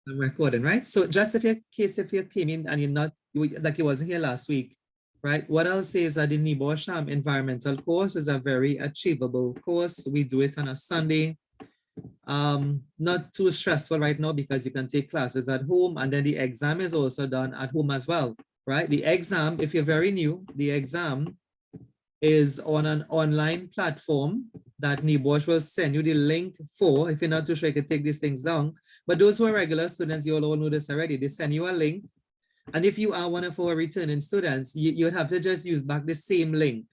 I'm recording, right? So just if you case if you came in and you're not like you wasn't here last week, right? What I'll say is that the NEBOSH environmental course is a very achievable course. We do it on a Sunday. Not too stressful right now because you can take classes at home, and then the exam is also done at home as well, right? The exam, if you're very new, the exam is on an online platform that NEBOSH will send you the link for. If you're not too sure, you can take these things down. But those who are regular students, you all know this already. They send you a link. And if you are one of our returning students, you would have to just use back the same link,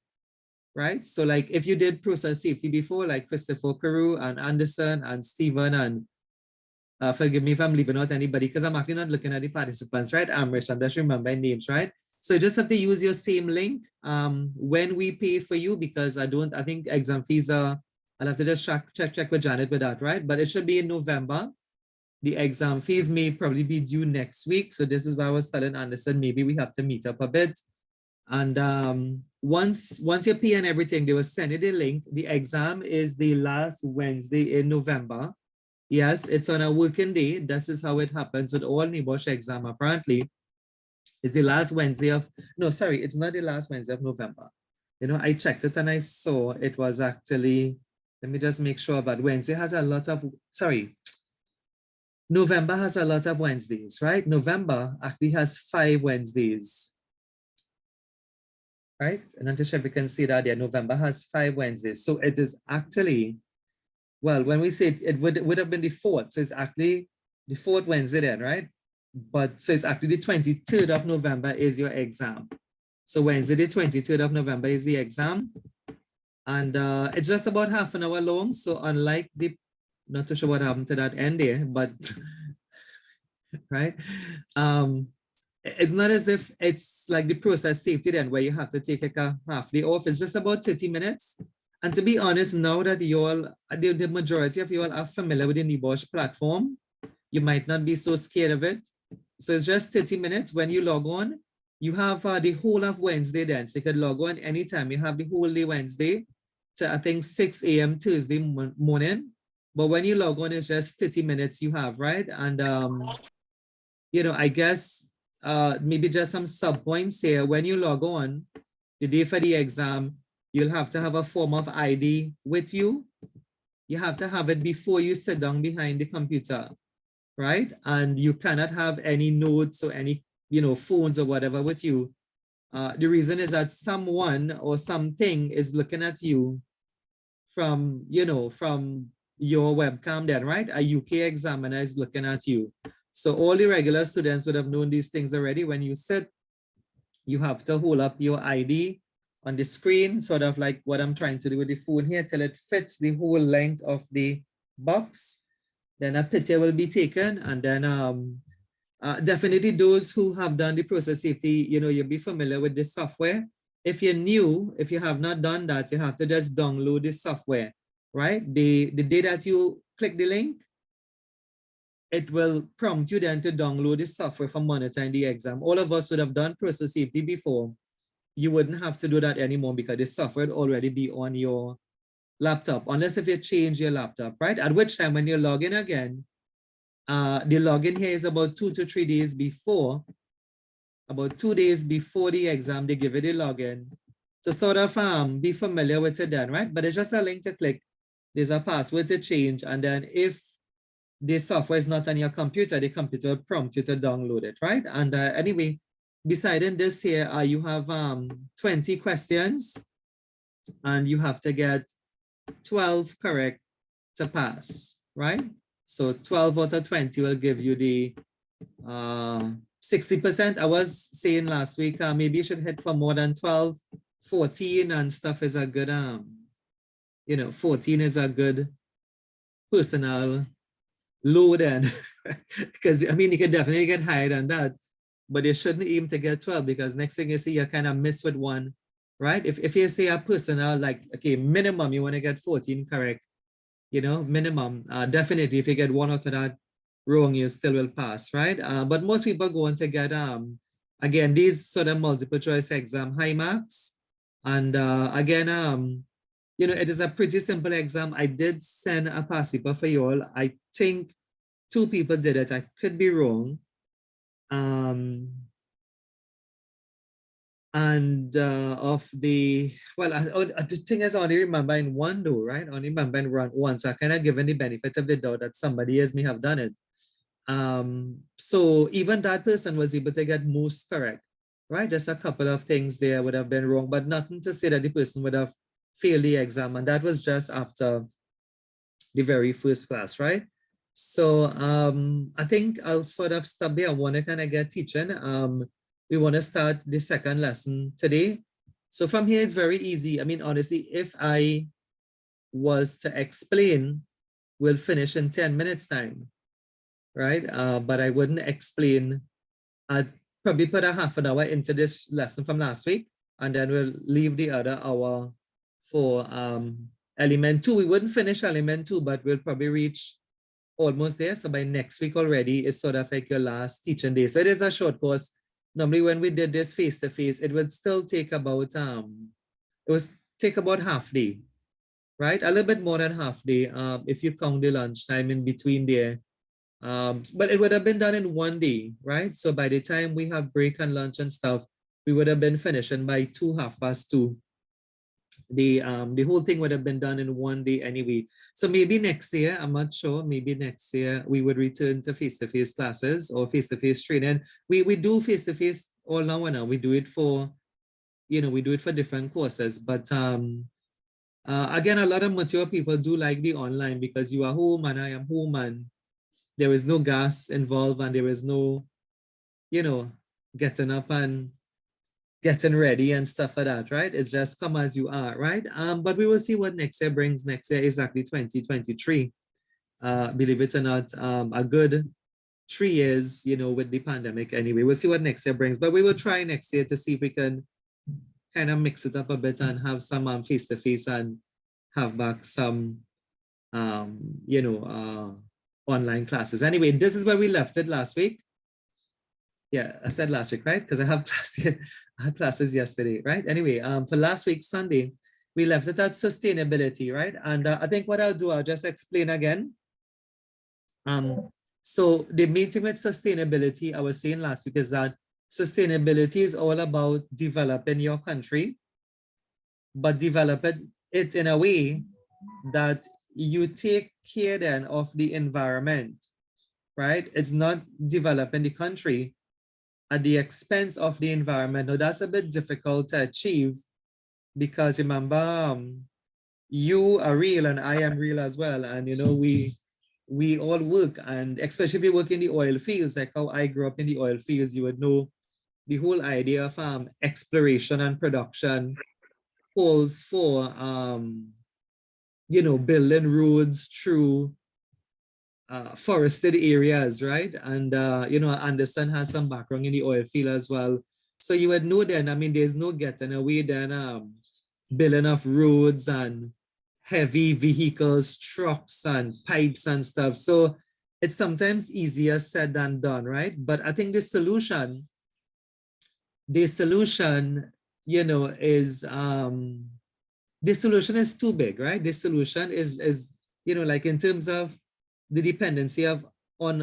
right? So like if you did process safety before, like Christopher Peru and Anderson and Stephen and forgive me if I'm leaving out anybody because I'm actually not looking at the participants, right? Amrish, I'm just remembering names, right? So you just have to use your same link when we pay for you, because I think exam fees are, I'll have to just check with Janet with that, right? But it should be in November. The exam fees may probably be due next week. So this is why I was telling Anderson, maybe we have to meet up a bit. And once you pay and everything, they will send you the link. The exam is the last Wednesday in November. Yes, it's on a working day. This is how it happens with all NEBOSH exam apparently. It's the last Wednesday of, no, sorry, it's not the last Wednesday of November. You know, I checked it and I saw it was actually, let me just make sure, but Wednesday has a lot of, sorry, November has a lot of Wednesdays, right? November actually has 5 Wednesdays, right? And I'm not sure if you can see that there, November has 5 Wednesdays. So it is actually, well, when we say it would have been the 4th, so it's actually the 4th Wednesday then, right? But so it's actually the 23rd of November is your exam. So Wednesday, the 23rd of November is the exam. And it's just about half an hour long. So unlike the, not too sure what happened to that end there, but right? It's not as if it's like the process safety then where you have to take like a half day off. It's just about 30 minutes. And to be honest, now that you all, the majority of you all are familiar with the NEBOSH platform, you might not be so scared of it. So it's just 30 minutes. When you log on, you have the whole of Wednesday then. So you could log on anytime. You have the whole day Wednesday to, I think, 6 a.m. Thursday morning. But when you log on, it's just 30 minutes you have, right? And, you know, I guess maybe just some sub points here. When you log on, the day for the exam, you'll have to have a form of ID with you. You have to have it before you sit down behind the computer, right? And you cannot have any notes or any, you know, phones or whatever with you. The reason is that someone or something is looking at you from, you know, from your webcam then, right? A UK examiner is looking at you. So all the regular students would have known these things already. When you sit, you have to hold up your ID on the screen, sort of like what I'm trying to do with the phone here, till it fits the whole length of the box. Then a picture will be taken, and then definitely those who have done the process safety, you know, you'll be familiar with this software. If you're new, if you have not done that, you have to just download this software, right? The day that you click the link, it will prompt you then to download this software for monitoring the exam. All of us would have done process safety before. You wouldn't have to do that anymore because the software would already be on your laptop, unless if you change your laptop, right? At which time when you log in again, the login here is about 2 to 3 days before, about 2 days before the exam, they give you the login to sort of be familiar with it then, right? But it's just a link to click. There's a password to change. And then if the software is not on your computer, the computer will prompt you to download it, right? And anyway, beside this here, you have 20 questions and you have to get 12 correct to pass, right? So 12 out of 20 will give you the 60%. I was saying last week, maybe you should hit for more than 12, 14 and stuff is a good, you know, 14 is a good personal load end. Because I mean, you can definitely get higher than that, but you shouldn't aim to get 12 because next thing you see, you kind of miss with one, right? If you say a personal, like, okay, minimum, you want to get 14 correct, you know, minimum, definitely if you get one out of that wrong, you still will pass, right? But most people go on to get, again, these sort of multiple choice exam high marks. And again, you know, it is a pretty simple exam. I did send a past paper for you all. I think 2 people did it. I could be wrong. And of the, well, the thing is, I only remember in one though, right? I only remember in one. So I kind of given the benefit of the doubt that somebody else may have done it. So even that person was able to get most correct, right? There's a couple of things there would have been wrong, but nothing to say that the person would have failed the exam. And that was just after the very first class, right? So I think I'll sort of stop there. I want to kind of get teaching. We want to start the second lesson today. So from here, it's very easy. I mean, honestly, if I was to explain, we'll finish in 10 minutes time, right? But I wouldn't explain. I'd probably put a half an hour into this lesson from last week, and then we'll leave the other hour for element 2. We wouldn't finish element 2, but we'll probably reach almost there. So by next week already is sort of like your last teaching day. So it is a short course. Normally when we did this face-to-face, it would still take about half day, right? A little bit more than half day if you count the lunchtime in between there. But it would have been done in one day, right? So by the time we have break and lunch and stuff, we would have been finishing by 2:30. The whole thing would have been done in one day anyway. So maybe next year, I'm not sure, maybe next year we would return to face-to-face classes or face-to-face training. We do face-to-face all now. We do it for, we do it for different courses. But again, a lot of mature people do like the online because you are home and I am home and there is no gas involved and there is no, getting up and getting ready and stuff like that, right? It's just come as you are, right? But we will see what next year brings. Next year, exactly 2023. Believe it or not, a good 3 years, with the pandemic anyway. We'll see what next year brings, but we will try next year to see if we can kind of mix it up a bit and have some face-to-face and have back some, online classes. Anyway, this is where we left it last week. Yeah, I said last week, right? Because I had classes yesterday, right? Anyway, for last week, Sunday, we left it at sustainability, right? And I think what I'll do, I'll just explain again. So the main thing with sustainability, I was saying last week, is that sustainability is all about developing your country, but developing it in a way that you take care then of the environment, right? It's not developing the country at the expense of the environment. Now that's a bit difficult to achieve because remember, you are real and I am real as well. And we all work, and especially if you work in the oil fields, like how I grew up in the oil fields, you would know the whole idea of exploration and production calls for, building roads through forested areas, right? And, Anderson has some background in the oil field as well. So you would know then, I mean, there's no getting away then building of roads and heavy vehicles, trucks and pipes and stuff. So it's sometimes easier said than done, right? But I think the solution, is, the solution is too big, right? The solution is like in terms of the dependency on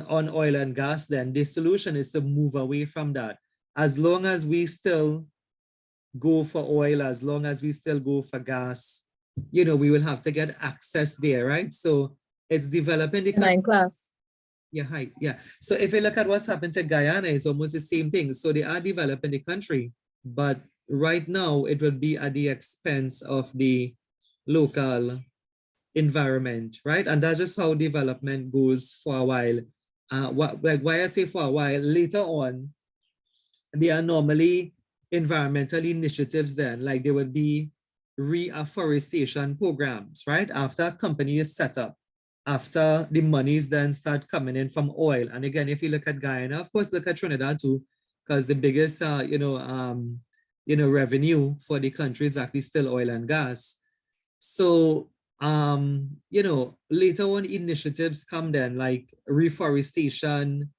oil and gas, then the solution is to move away from that. As long as we still go for oil, as long as we still go for gas, we will have to get access there, right? So it's developing the 9 class. Yeah, hi. Yeah. So if you look at what's happened to Guyana, it's almost the same thing. So they are developing the country, but right now it would be at the expense of the local environment, right? And that's just how development goes for a while. Why I say for a while, later on, there are normally environmental initiatives then, like there would be reforestation programs, right? After a company is set up, after the monies then start coming in from oil. And again, if you look at Guyana, of course, look at Trinidad too, because the biggest, revenue for the country is actually still oil and gas. So, later on initiatives come then like reforestation,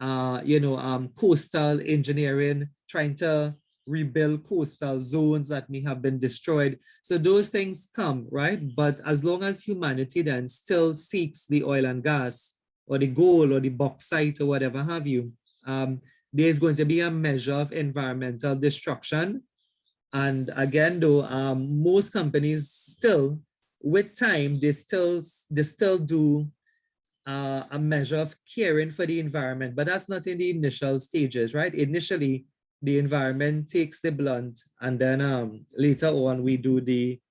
coastal engineering, trying to rebuild coastal zones that may have been destroyed. So those things come, right? But as long as humanity then still seeks the oil and gas or the gold or the bauxite or whatever have you, there's going to be a measure of environmental destruction. And again, though, most companies still, with time, they still do a measure of caring for the environment, but that's not in the initial stages, right? Initially, the environment takes the blunt, and then later on we do the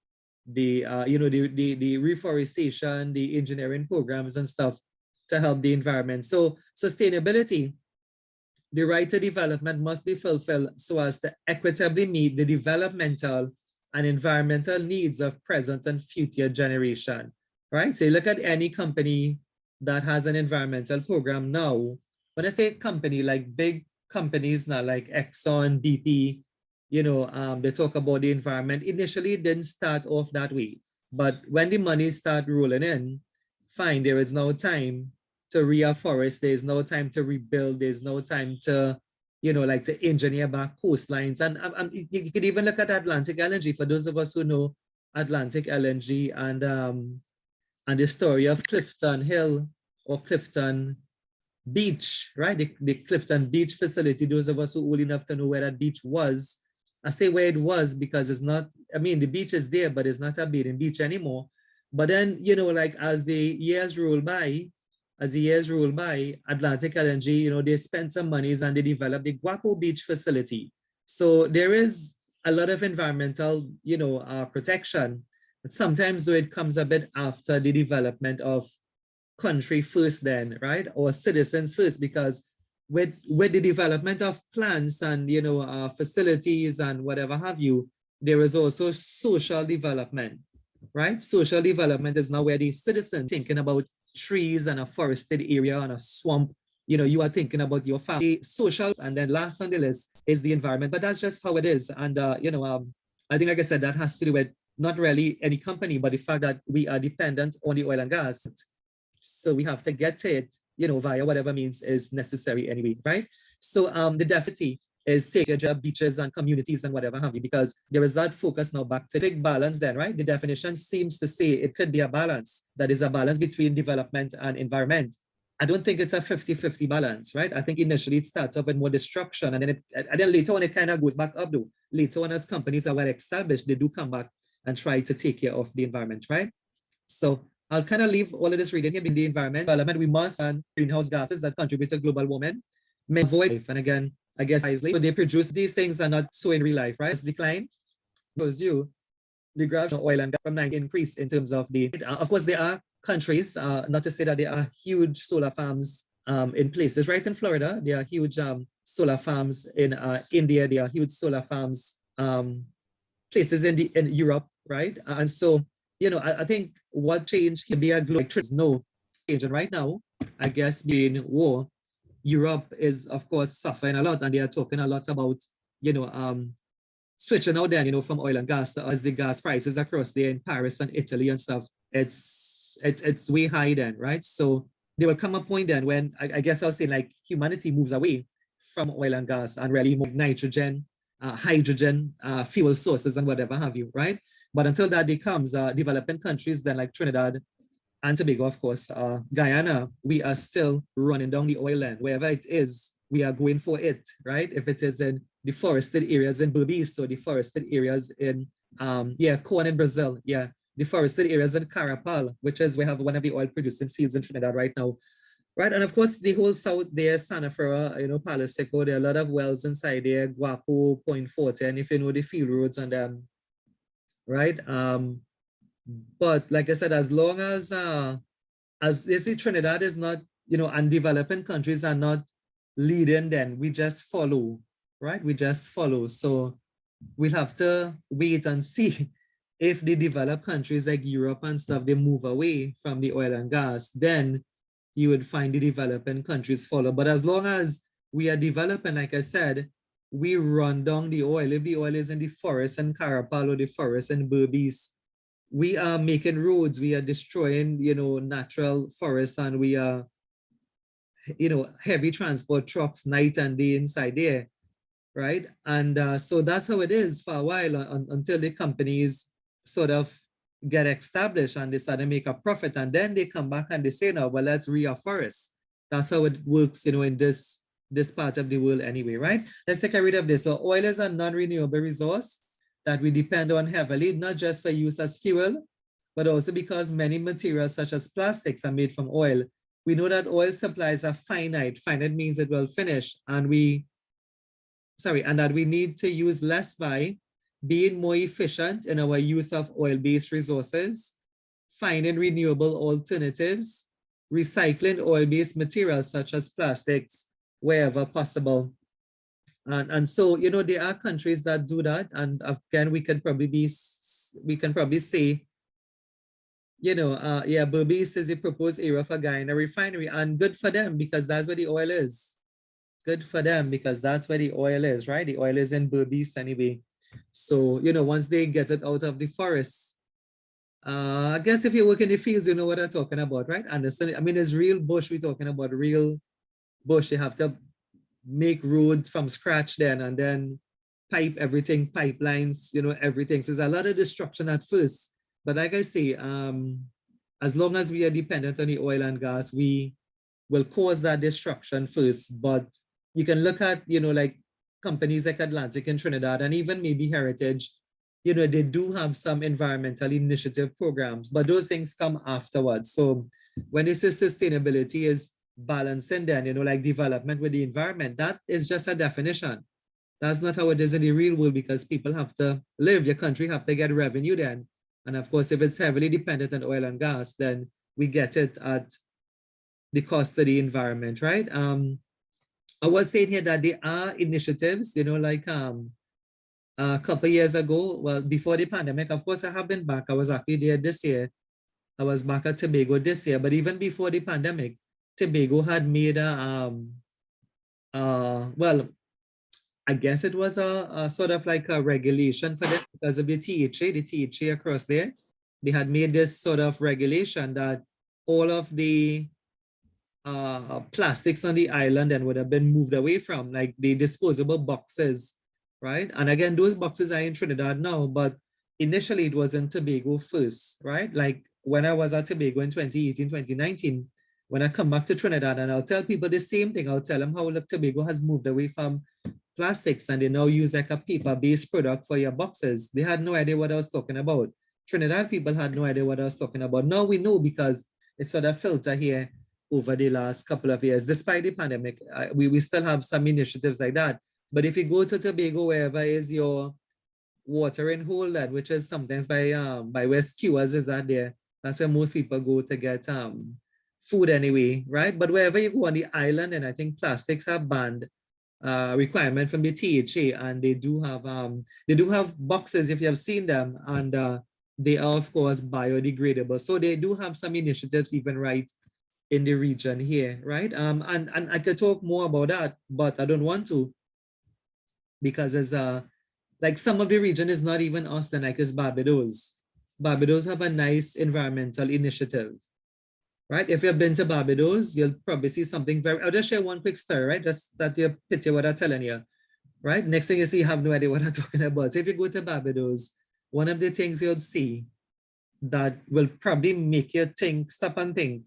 reforestation, the engineering programs and stuff to help the environment. So sustainability, the right to development must be fulfilled so as to equitably meet the developmental and environmental needs of present and future generation, right? So you look at any company that has an environmental program now. When I say company, like big companies now, like Exxon, BP, they talk about the environment. Initially, it didn't start off that way. But when the money start rolling in, fine, there is no time to reforest, there's no time to rebuild, there's no time to, like to engineer back coastlines. And you could even look at Atlantic LNG. For those of us who know Atlantic LNG and the story of Clifton Hill or Clifton Beach, right? The Clifton Beach facility, those of us who are old enough to know where that beach was. I say where it was because it's not, I mean, the beach is there, but it's not a bathing beach anymore. But then, like as the years roll by, Atlantic LNG, they spent some monies and they developed the Guapo Beach facility. So there is a lot of environmental, protection. But sometimes though it comes a bit after the development of country first then, right? Or citizens first, because with the development of plants and, facilities and whatever have you, there is also social development, right? Social development is now where the citizen thinking about trees and a forested area and a swamp, you are thinking about your family, social, and then last on the list is the environment. But that's just how it is. And, I think, like I said, that has to do with not really any company, but the fact that we are dependent on the oil and gas. So we have to get to it, via whatever means is necessary anyway, right? So the definitely is take your beaches and communities and whatever have you, because there is that focus now back to big balance then, right? The definition seems to say it could be a balance. That is a balance between development and environment. I don't think it's a 50-50 balance, right? I think initially it starts off with more destruction, and then later on it kind of goes back up though. Later on, as companies are well established, they do come back and try to take care of the environment, right? So I'll kind of leave all of this reading here in the environment development. We must and greenhouse gases that contribute to global warming may avoid life. And again, I guess wisely, so they produce these things are not so in real life, right? It's decline because the graph of oil and gas from 9 increase in terms of the, of course, there are countries, not to say that there are huge solar farms in places, right? In Florida, there are huge solar farms in India, there are huge solar farms places in Europe, right? And so, I think what changed can be a global no change. And right now, I guess being war, Europe is of course suffering a lot, and they are talking a lot about, switching out then, from oil and gas as the gas prices across there in Paris and Italy and stuff. It's way high then, right? So there will come a point then when I guess I'll say like humanity moves away from oil and gas and really more nitrogen, hydrogen, fuel sources and whatever have you, right? But until that day comes, developing countries then like Trinidad and Tobago, of course, Guyana, we are still running down the oil land. Wherever it is, we are going for it, right? If it is in the forested areas in Berbice, so the forested areas in, corn in Brazil, the forested areas in Carapal, which is we have one of the oil producing fields in Trinidad right now, right? And of course, the whole south there, Santa Fera, Palo Seco, there are a lot of wells inside there, Guapo, Point Forte, and if you know the field roads and right? But like I said, as long as they say Trinidad is not, and developing countries are not leading, then we just follow, right? We just follow. So we'll have to wait and see if the developed countries like Europe and stuff, they move away from the oil and gas, then you would find the developing countries follow. But as long as we are developing, like I said, we run down the oil. If the oil is in the forest in Carapal or the forest in Berbice, we are making roads, we are destroying, natural forests, and we are, heavy transport trucks night and day inside there, right? And so that's how it is for a while until the companies sort of get established and they start to make a profit, and then they come back and they say, no, well, let's reforest. That's how it works, you know, in this part of the world anyway, right? Let's take a read of this. So oil is a non-renewable resource that we depend on heavily, not just for use as fuel, but also because many materials such as plastics are made from oil. We know that oil supplies are finite. Finite means it will finish, and that we need to use less by being more efficient in our use of oil-based resources, finding renewable alternatives, recycling oil-based materials such as plastics wherever possible. And so, you know, there are countries that do that. And again, we can probably say, you know, yeah, Burby says the proposed area for Guyana refinery, and good for them because that's where the oil is. Good for them because that's where the oil is, right? The oil is in Berbice anyway. So, you know, once they get it out of the forest, I guess if you work in the fields, you know what I'm talking about, right? Understand? I mean, it's real bush we're talking about, real bush. You have to make roads from scratch then, and then pipe everything, pipelines, you know, everything. So there's a lot of destruction at first. But like I say, as long as we are dependent on the oil and gas, we will cause that destruction first. But you can look at, you know, like companies like Atlantic and Trinidad, and even maybe Heritage, you know, they do have some environmental initiative programs, but those things come afterwards. So when they say sustainability is balancing then, you know, like development with the environment, that is just a definition. That's not how it is in the real world, because people have to live, your country have to get revenue then. And of course, if it's heavily dependent on oil and gas, then we get it at the cost of the environment, right? I was saying here that there are initiatives, you know, like a couple of years ago, well, before the pandemic, of course, I have been back. I was actually there this year. I was back at Tobago this year, but even before the pandemic, Tobago had made well, I guess it was a sort of like a regulation for them because of the THA across there. They had made this sort of regulation that all of the plastics on the island and would have been moved away from, like the disposable boxes, right? And again, those boxes are in Trinidad now, but initially it was in Tobago first, right? Like when I was at Tobago in 2018, 2019, when I come back to Trinidad, and I'll tell people the same thing. I'll tell them how look, Tobago has moved away from plastics and they now use like a paper-based product for your boxes. They had no idea what I was talking about. Trinidad people had no idea what I was talking about. Now we know because it's sort of filter here over the last couple of years. Despite the pandemic, we still have some initiatives like that. But if you go to Tobago, wherever is your watering hole, that which is sometimes by where skewers is that there, that's where most people go to get food anyway, right? But wherever you go on the island, and I think plastics are banned, requirement from the THA, and they do have boxes if you have seen them, and they are of course biodegradable. So they do have some initiatives even right in the region here, right? And I could talk more about that, but I don't want to, because as like some of the region is not even Austin, like it's Barbados. Barbados have a nice environmental initiative, right? If you've been to Barbados, you'll probably see something very, I'll just share one quick story, right? Just that you picture what I'm telling you, right? Next thing you see, you have no idea what I'm talking about. So if you go to Barbados, one of the things you'll see that will probably make you think, stop and think,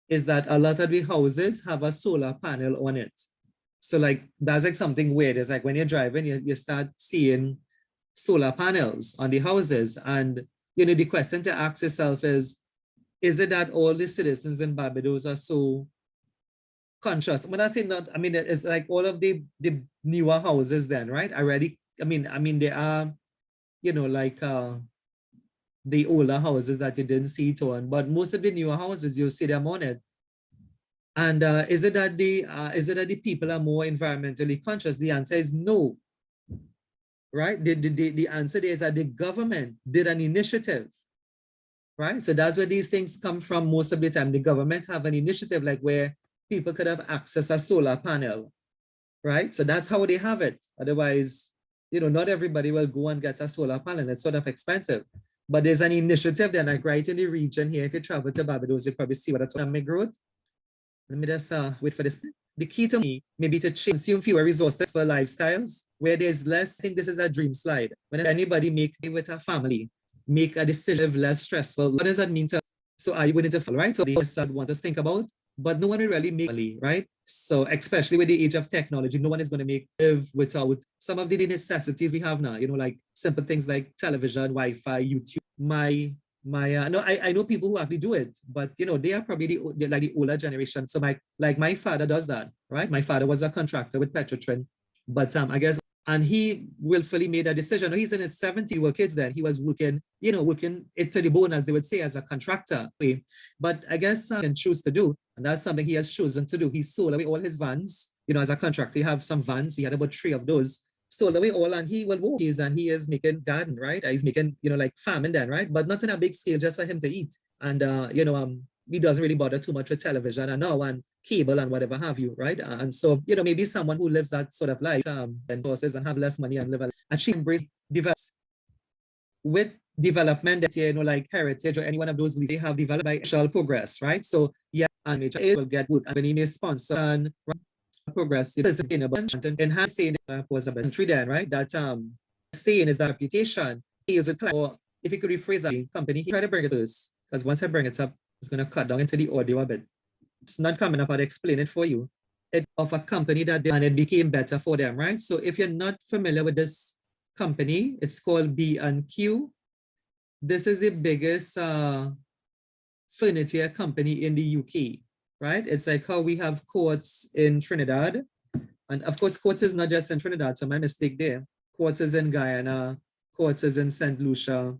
is that a lot of the houses have a solar panel on it. So like, that's like something weird. It's like when you're driving, you start seeing solar panels on the houses. And, you know, the question to ask yourself is it that all the citizens in Barbados are so conscious? When I say not, I mean, it's like all of the newer houses then, right? Already, I mean, they are, you know, like the older houses that you didn't see it on, but most of the newer houses, you'll see them on it. And is it that the people are more environmentally conscious? The answer is no, right? The answer is that the government did an initiative, right? So that's where these things come from most of the time. The government have an initiative like where people could have access to a solar panel, right? So that's how they have it. Otherwise, you know, not everybody will go and get a solar panel. It's sort of expensive. But there's an initiative then, like right in the region here. If you travel to Barbados, you probably see what it's on Meg Road. Let me just wait for this. The key to me may be to consume fewer resources for lifestyles where there's less. I think this is a dream slide. When anybody make it with a family, make a decision less stressful. What does that mean to, so are you willing to follow, right? So the want us to think about, but no one will really make money, right? So especially with the age of technology, no one is going to make live without some of the necessities we have now, like simple things like television, Wi-Fi, YouTube. No, I know people who actually do it, but they are probably like the older generation. So my father does that, right? My father was a contractor with Petrotrin, but I guess, and he willfully made a decision. He's in his 70s, were kids then. He was working, working it to the bone, as they would say, as a contractor. But I guess he can choose to do, and that's something he has chosen to do. He sold away all his vans, as a contractor. He have some vans. He had about 3 of those. Sold away all, and he will walk, and he is making garden, right? He's making, like farming then, right? But not in a big scale, just for him to eat. And he doesn't really bother too much with television and now and cable and whatever have you, right? And so, maybe someone who lives that sort of life and forces and have less money and live and she embrace develops with development that, like heritage or any one of those they have developed by social progress, right? So yeah, and nature will get good. And when he may sponsor and progress, sustainable and enhance saying was a country then, right? That saying is that reputation. He is a client, or if you could rephrase that company, he tried to bring it to us. Because once I bring it up, it's going to cut down into the audio a bit. It's not coming up, I'll explain it for you. It of a company that and it became better for them, right? So if you're not familiar with this company, it's called B&Q. This is the biggest furniture company in the UK, right? It's like how we have Courts in Trinidad. And of course, Courts is not just in Trinidad, so my mistake there. Courts is in Guyana, Courts is in St. Lucia,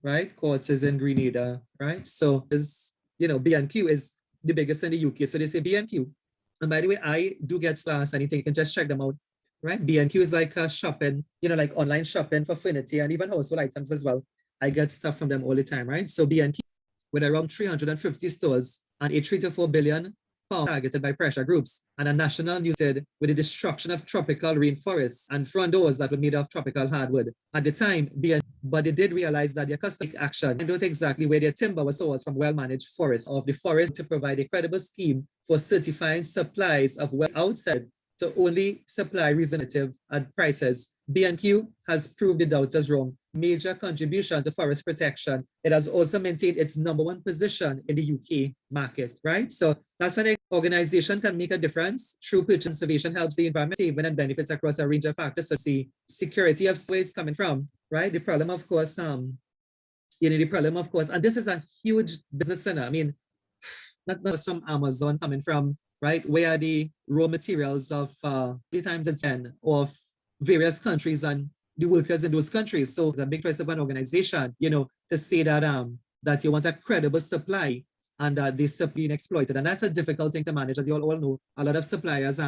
right? Courts is in Grenada, right? So is B&Q is the biggest in the UK. So they say B&Q. And by the way, I do get anything, you can just check them out, right? B&Q is like shopping, like online shopping for furniture and even household items as well. I get stuff from them all the time, right? So B&Q with around 350 stores and a 3 to 4 billion targeted by pressure groups, and a national news said with the destruction of tropical rainforests and front doors that were made of tropical hardwood. At the time, but they did realize that their custom action and don't exactly where their timber was sourced from well-managed forests of the forest to provide a credible scheme for certifying supplies of well outside to only supply reasonable at prices. B&Q has proved the doubters wrong. Major contribution to forest protection. It has also maintained its #1 position in the UK market, right? So that's an organization can make a difference. True purchase conservation helps the environment, saving and benefits across a range of factors. So see security of where it's coming from, right? The problem, of course, and this is a huge business center. I mean, not just from Amazon coming from, right? Where are the raw materials of 3 times it's 10 of various countries and the workers in those countries. So it's a big choice of an organization, to say that that you want a credible supply and that they're being exploited. And that's a difficult thing to manage. As you all know, a lot of suppliers,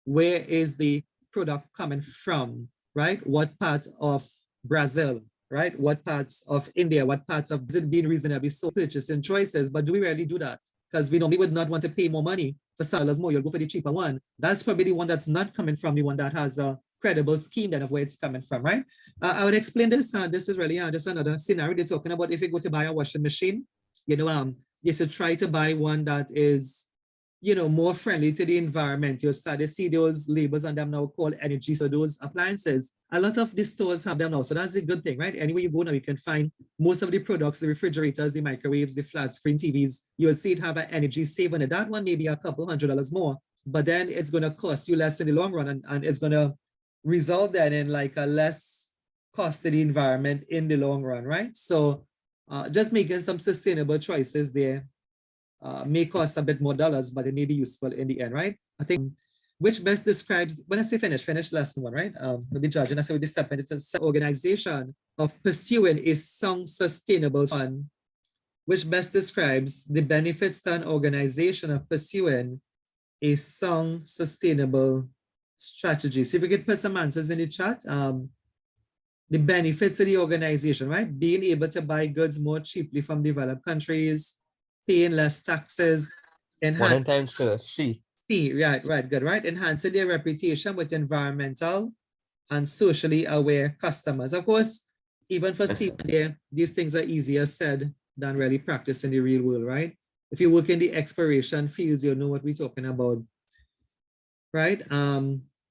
where is the product coming from, right? What part of Brazil, right? What parts of India, what parts of, is it being reasonably so purchasing choices? But do we really do that? Because we normally would not want to pay more money for sellers more. You'll go for the cheaper one. That's probably the one that's not coming from the one that has a credible scheme then of where it's coming from, right? I would explain this. This is really just another scenario they're talking about. If you go to buy a washing machine, you should try to buy one that is, more friendly to the environment. You'll start to see those labels on them now called energy. So those appliances, a lot of the stores have them now. So that's a good thing, right? Anywhere you go now, you can find most of the products, the refrigerators, the microwaves, the flat screen TVs. You'll see it have an energy save on it. That one may be a couple $100 more, but then it's going to cost you less in the long run, and it's going to result then in like a less cost to the environment in the long run, right? So just making some sustainable choices there may cost a bit more dollars, but it may be useful in the end, right? I think which best describes, when I say finish lesson 1, right? The judge, and I say with this step, it's an organization of pursuing a sound, sustainable fund, which best describes the benefits to an organization of pursuing a sound, sustainable strategy. So if we could put some answers in the chat, the benefits of the organization, right? Being able to buy goods more cheaply from developed countries, paying less taxes, One times C. Right, good, right? Enhancing their reputation with environmental and socially aware customers. Of course, even for Steve there, these things are easier said than really practiced in the real world, right? If you work in the exploration fields, you'll know what we're talking about, right?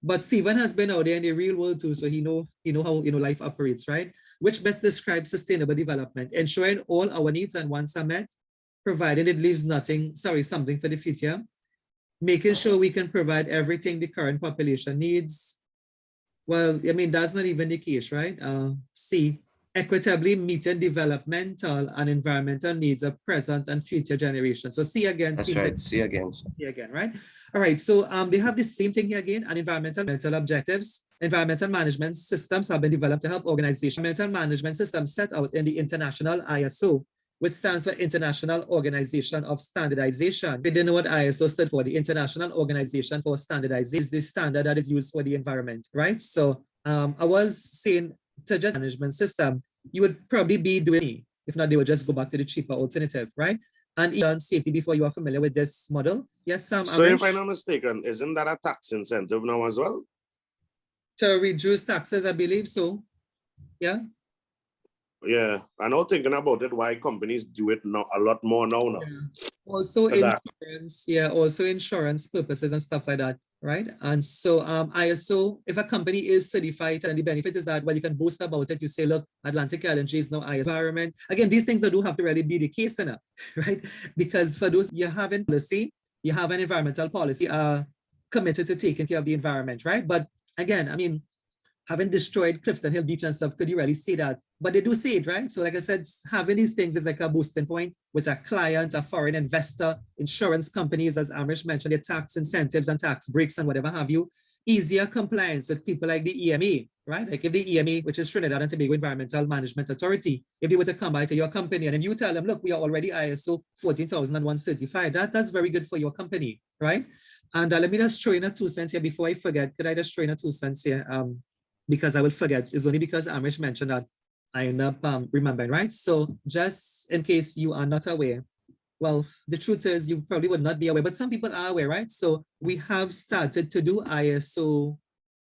But Stephen has been out there in the real world too, so he know how life operates, right? which best describes sustainable development, ensuring all our needs and wants are met, provided it leaves something for the future, making sure we can provide everything the current population needs. Well, I mean, that's not even the case, right? C, equitably meeting developmental and environmental needs of present and future generations. So C again. That's right. C again. C again, right? All right. So they have the same thing here again, and environmental objectives. Environmental management systems have been developed to help organizations. Environmental management systems set out in the international ISO, which stands for International Organization of Standardization. We didn't know what ISO stood for. The International Organization for Standardization is the standard that is used for the environment, right? So I was saying to just management system, you would probably be doing, if not, they would just go back to the cheaper alternative, right? And even safety before you are familiar with this model. Yes, Sam. So if I'm not mistaken, isn't that a tax incentive now as well? To reduce taxes, I believe so. Yeah. Yeah, I know thinking about it, why companies do it now a lot more now. Yeah. Also insurance, also insurance purposes and stuff like that, right? And so ISO, if a company is certified, and the benefit is that, well, you can boast about it. You say, look, Atlantic LNG is now ISO environment. Again, these things that do have to really be the case enough, right? Because for those, you have a policy, you have an environmental policy, committed to taking care of the environment, right? But again, I mean, having destroyed Clifton Hill Beach and stuff, could you really say that? But they do say it, right? So like I said, having these things is like a boosting point with a client, a foreign investor, insurance companies, as Amish mentioned, their tax incentives and tax breaks and whatever have you, easier compliance with people like the EMA, right? Like if the EMA, which is Trinidad and Tobago Environmental Management Authority, if they were to come by to your company and you tell them, look, we are already ISO 14001 certified, that's very good for your company, right? And let me just throw in a 2 cents here before I forget. Could I just throw in a 2 cents here? Because I will forget. It's only because Amish mentioned that I end up remembering, right? So just in case you are not aware, well, the truth is you probably would not be aware, but some people are aware, right? So we have started to do ISO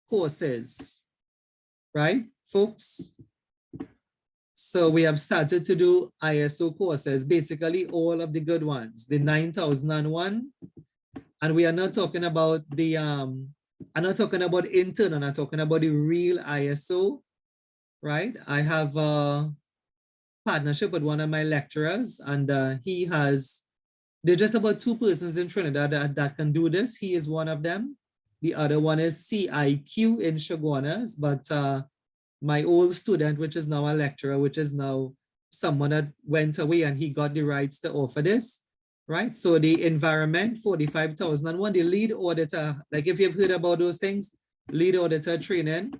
courses, right, folks? So we have started to do ISO courses, basically all of the good ones, the 9001, and we are not talking about the I'm not talking about intern, I'm not talking about the real ISO, right? I have a partnership with one of my lecturers, and there's just about 2 persons in Trinidad that can do this. He is one of them. The other one is CIQ in Shoguanas, but my old student, which is now a lecturer, which is now someone that went away and he got the rights to offer this. Right, so the environment 45,001, the lead auditor, like if you've heard about those things, lead auditor training,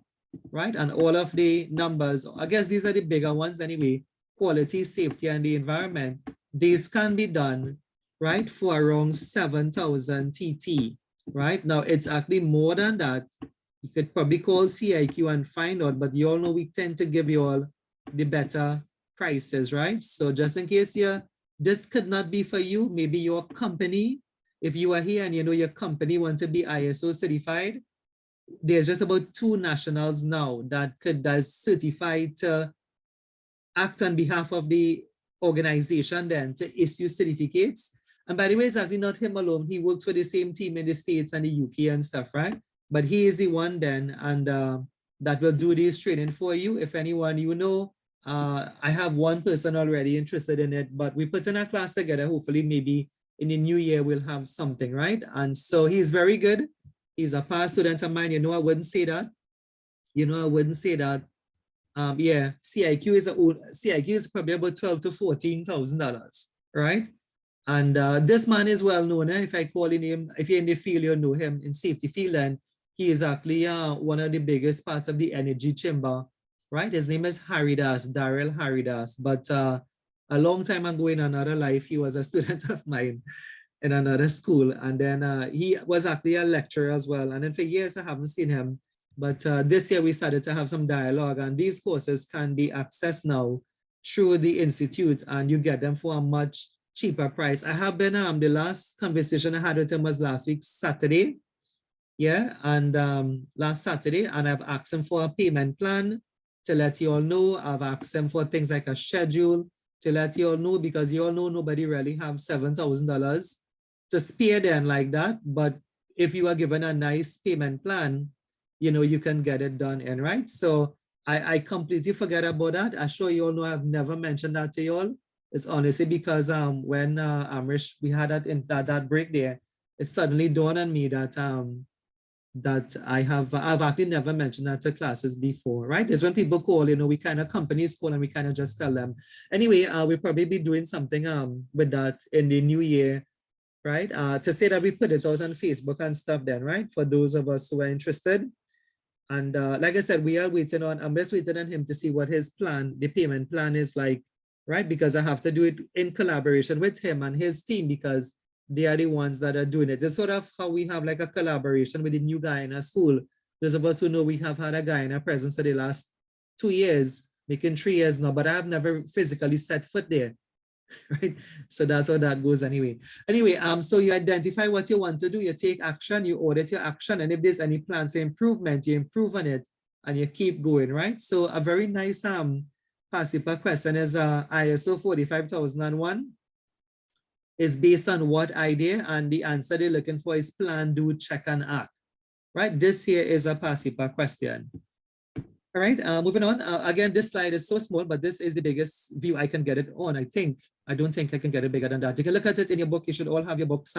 right, and all of the numbers, I guess these are the bigger ones anyway, quality, safety, and the environment. These can be done, right, for around 7,000 TT, right? Now it's actually more than that. You could probably call CIQ and find out, but you all know we tend to give you all the better prices, right? So just in case this could not be for you, maybe your company, if you are here and you know your company wants to be ISO certified, there's just about 2 nationals now that is certified to act on behalf of the organization then to issue certificates. And by the way, it's actually not him alone. He works for the same team in the States and the UK and stuff, right? But he is the one then, and that will do this training for you. If anyone you know, I have one person already interested in it, but we put in a class together. Hopefully, maybe in the new year, we'll have something, right? And so he's very good. He's a past student of mine. You know, I wouldn't say that. You know, I wouldn't say that. Yeah, CIQ is probably about $12,000 to $14,000, right? And this man is well known. If I call him, if you're in the field, you know him in safety field, and he is actually one of the biggest parts of the energy chamber. Right, his name is Daryl Haridas, but a long time ago in another life, he was a student of mine in another school. And then he was actually a lecturer as well. And then for years, I haven't seen him. But this year, we started to have some dialogue, and these courses can be accessed now through the Institute, and you get them for a much cheaper price. I have been, the last conversation I had with him was last week, Saturday. Yeah, and last Saturday, and I've asked him for a payment plan to let you all know. I've asked them for things like a schedule to let you all know, because you all know nobody really have $7,000 to spare then like that. But if you are given a nice payment plan, you know, you can get it done in, right? So I completely forget about that. I'm sure you all know I've never mentioned that to you all. It's honestly because when Amrish, we had that break there, it suddenly dawned on me that that I've actually never mentioned that to classes before, right? It's when people call, you know, we kind of companies call and we kind of just tell them. Anyway, we'll probably be doing something with that in the new year, right? To say that we put it out on Facebook and stuff then, right? For those of us who are interested. And like I said, we are waiting on, I'm just waiting on him to see what his plan, the payment plan is like, right? Because I have to do it in collaboration with him and his team because they are the ones that are doing it. It's sort of how we have like a collaboration with the new guy in our school. Those of us who know we have had a guy in our presence for the last 2 years, making 3 years now, but I have never physically set foot there. Right? So that's how that goes anyway. Anyway, so you identify what you want to do, you take action, you audit your action, and if there's any plans for improvement, you improve on it and you keep going, right? So a very nice past paper question is ISO 45001 is based on what idea, and the answer they're looking for is plan, do, check, and act, right? This here is a past paper question. All right, moving on. Again, this slide is so small, but this is the biggest view I can get it on, I think. I don't think I can get it bigger than that. You can look at it in your book. You should all have your books.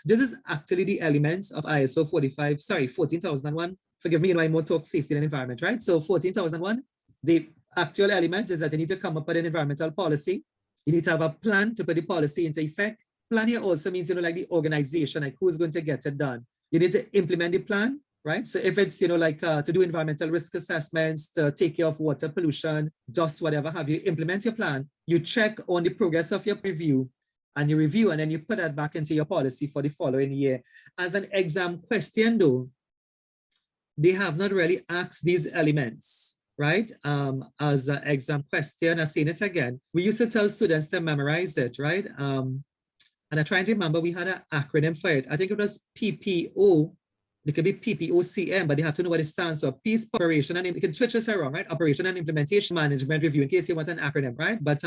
This is actually the elements of ISO 14,001. Forgive me, you know, I'm more talk safety and environment, right? So 14,001, the actual elements is that you need to come up with an environmental policy. You need to have a plan to put the policy into effect. Plan here also means, you know, like the organization, like who's going to get it done. You need to implement the plan. Right? So if it's, you know, like to do environmental risk assessments, to take care of water pollution, dust, whatever have you, implement your plan, you check on the progress of your review, and you review, and then you put that back into your policy for the following year. As an exam question though, they have not really asked these elements, right? As an exam question, I've seen it again. We used to tell students to memorize it, right? And I try to remember, we had an acronym for it. I think it was PPO. It could be PPOCM, but they have to know what it stands for. Peace, operation, and you can switch this around, right? Operation and implementation, management review, in case you want an acronym, right? But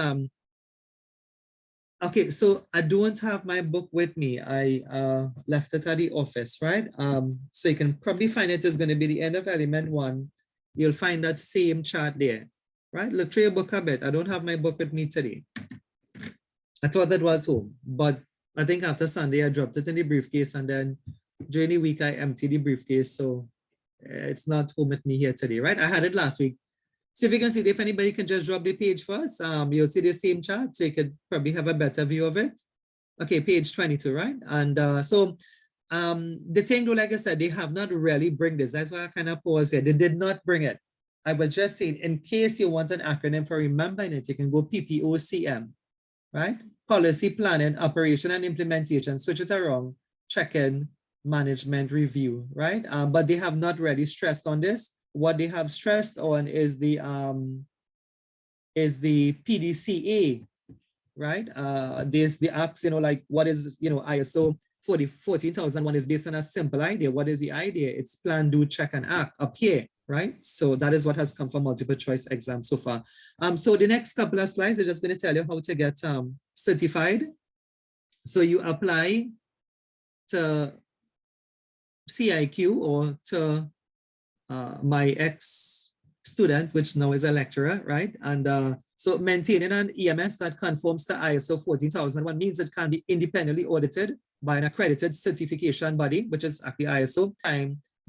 okay, so I don't have my book with me. I left it at the office, right? So you can probably find it is going to be the end of element 1. You'll find that same chart there, right? Look through your book a bit. I don't have my book with me today. I thought that was home, but I think after Sunday I dropped it in the briefcase, and then during the week, I emptied the briefcase, so it's not home with me here today, right? I had it last week. So if you can see, if anybody can just drop the page first, you'll see the same chart, so you could probably have a better view of it. Okay, page 22, right? And the thing though, like I said, they have not really bring this. That's why I kind of pause here. They did not bring it. I was just saying, in case you want an acronym for remembering it, you can go PPOCM, right? Policy planning, operation and implementation, switch it around, check-in, management review, right? But they have not really stressed on this. What they have stressed on is the PDCA, right? There's the acts, you know, like what is, you know, ISO 14,001 is based on a simple idea. What is the idea? It's plan, do, check, and act up here, right? So that is what has come from multiple choice exam so far. So the next couple of slides are just going to tell you how to get certified. So you apply to CIQ or to my ex-student, which now is a lecturer, right? And so maintaining an EMS that conforms to ISO 14,001 means it can be independently audited by an accredited certification body, which is actually ISO.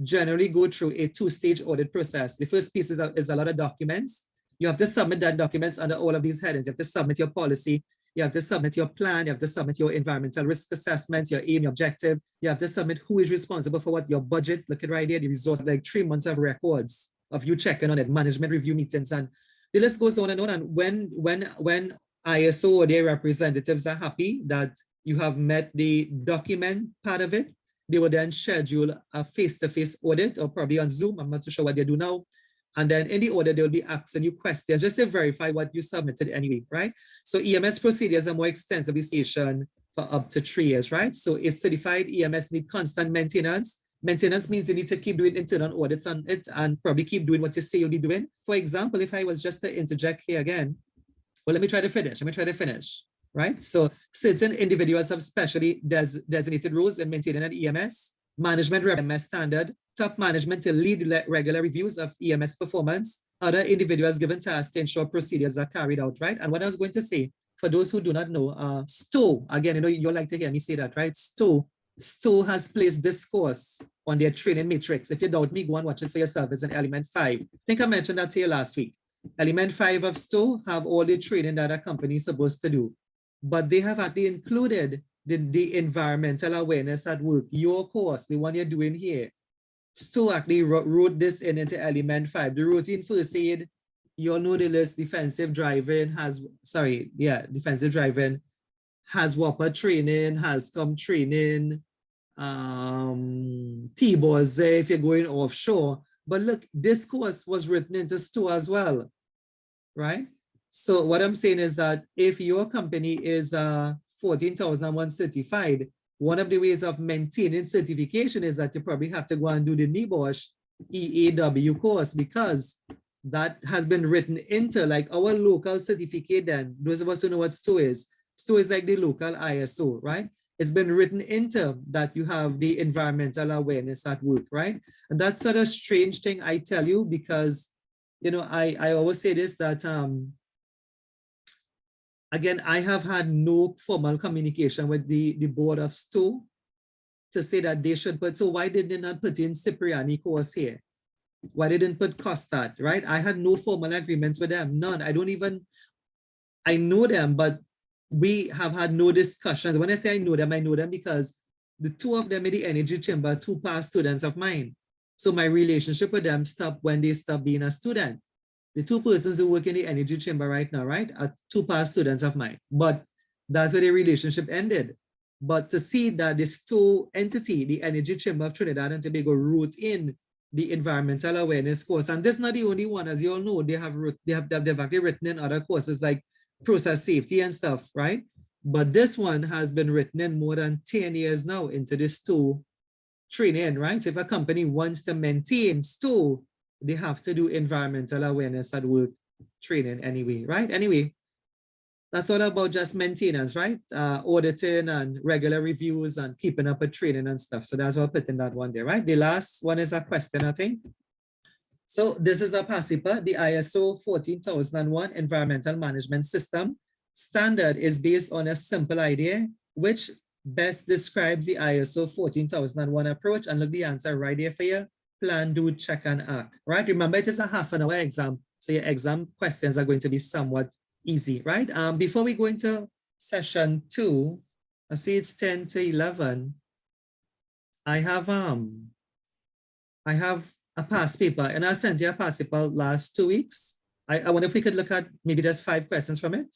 Generally go through a 2-stage audit process. The first piece is a lot of documents. You have to submit that documents under all of these headings. You have to submit your policy. You have to submit your plan. You have to submit your environmental risk assessments, your aim, your objective. You have to submit who is responsible for what, your budget. Look at right here, the resource, like 3 months of records of you checking on it, management review meetings, and the list goes on and on. And when ISO or their representatives are happy that you have met the document part of it, they will then schedule a face-to-face audit, or probably on Zoom. I'm not too sure what they do now. And then in the audit, they'll be asking you questions just to verify what you submitted anyway, right? So EMS procedures are more extensively stationed for up to 3 years, right? So a certified EMS need constant maintenance. Maintenance means you need to keep doing internal audits on it and probably keep doing what you say you'll be doing. For example, if I was just to interject here again, well, let me try to finish, right? So certain individuals have specially designated roles in maintaining an EMS, management EMS standard, top management to lead regular reviews of EMS performance, other individuals given tasks to ensure procedures are carried out, right? And what I was going to say, for those who do not know, STOW, again, you like to hear me say that, right? STOW has placed this course on their training matrix. If you doubt me, go and watch it for yourself. It's an element 5. I think I mentioned that to you last week. Element 5 of STOW have all the training that a company is supposed to do, but they have actually included the environmental awareness at work, your course, the one you're doing here. STOW actually wrote this into element 5. The routine first aid, you all know the list. Defensive driving has WAPA training, has come training, T-boss if you're going offshore. But look, this course was written into STOW as well, right? So what I'm saying is that if your company is 14,001 certified, one of the ways of maintaining certification is that you probably have to go and do the NEBOSH EAW course, because that has been written into like our local certificate. Then those of us who know what STOW is like the local ISO, right? It's been written into that you have the environmental awareness at work, right? And that's sort of strange thing, I tell you, because, you know, I always say this, that, again, I have had no formal communication with the board of STOW to say that they should put, so why did they not put in Cipriani course here? Why didn't put Costat, right? I had no formal agreements with them, none. I know them, but we have had no discussions. When I say I know them because the two of them in the energy chamber, 2 past students of mine. So my relationship with them stopped when they stopped being a student. The 2 persons who work in the energy chamber right now, right, are 2 past students of mine. But that's where the relationship ended. But to see that this STOW entity, the Energy Chamber of Trinidad and Tobago, wrote in the environmental awareness course, and this is not the only one, as you all know, they've actually written in other courses like process safety and stuff, right? But this one has been written in more than 10 years now into this STOW training, right? So if a company wants to maintain STOW, they have to do environmental awareness at work training anyway, right? Anyway, that's all about just maintenance, right? Auditing and regular reviews and keeping up with training and stuff. So that's why I put in that one there, right? The last one is a question, I think. So this is a PASIPA, the ISO 14001 Environmental Management System. Standard is based on a simple idea, which best describes the ISO 14001 approach. And look, the answer right there for you. Plan, do, check, and act, right? Remember, it is a half-an-hour exam. So your exam questions are going to be somewhat easy, right? Before we go into session 2, I see it's 10 to 11. I have a past paper, and I sent you a past paper last 2 weeks. I wonder if we could look at maybe just 5 questions from it.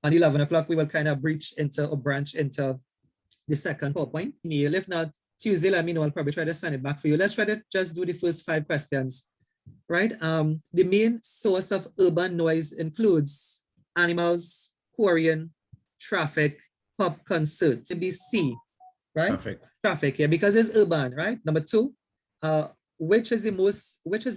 On 11 o'clock, we will kind of branch into the second PowerPoint. If not, Tuesday, let me know. I'll probably try to send it back for you. Let's try to just do the first 5 questions, right? The main source of urban noise includes animals, quarrying, traffic, pub concerts. Maybe C, right? Traffic here, because it's urban, right? Number 2, which is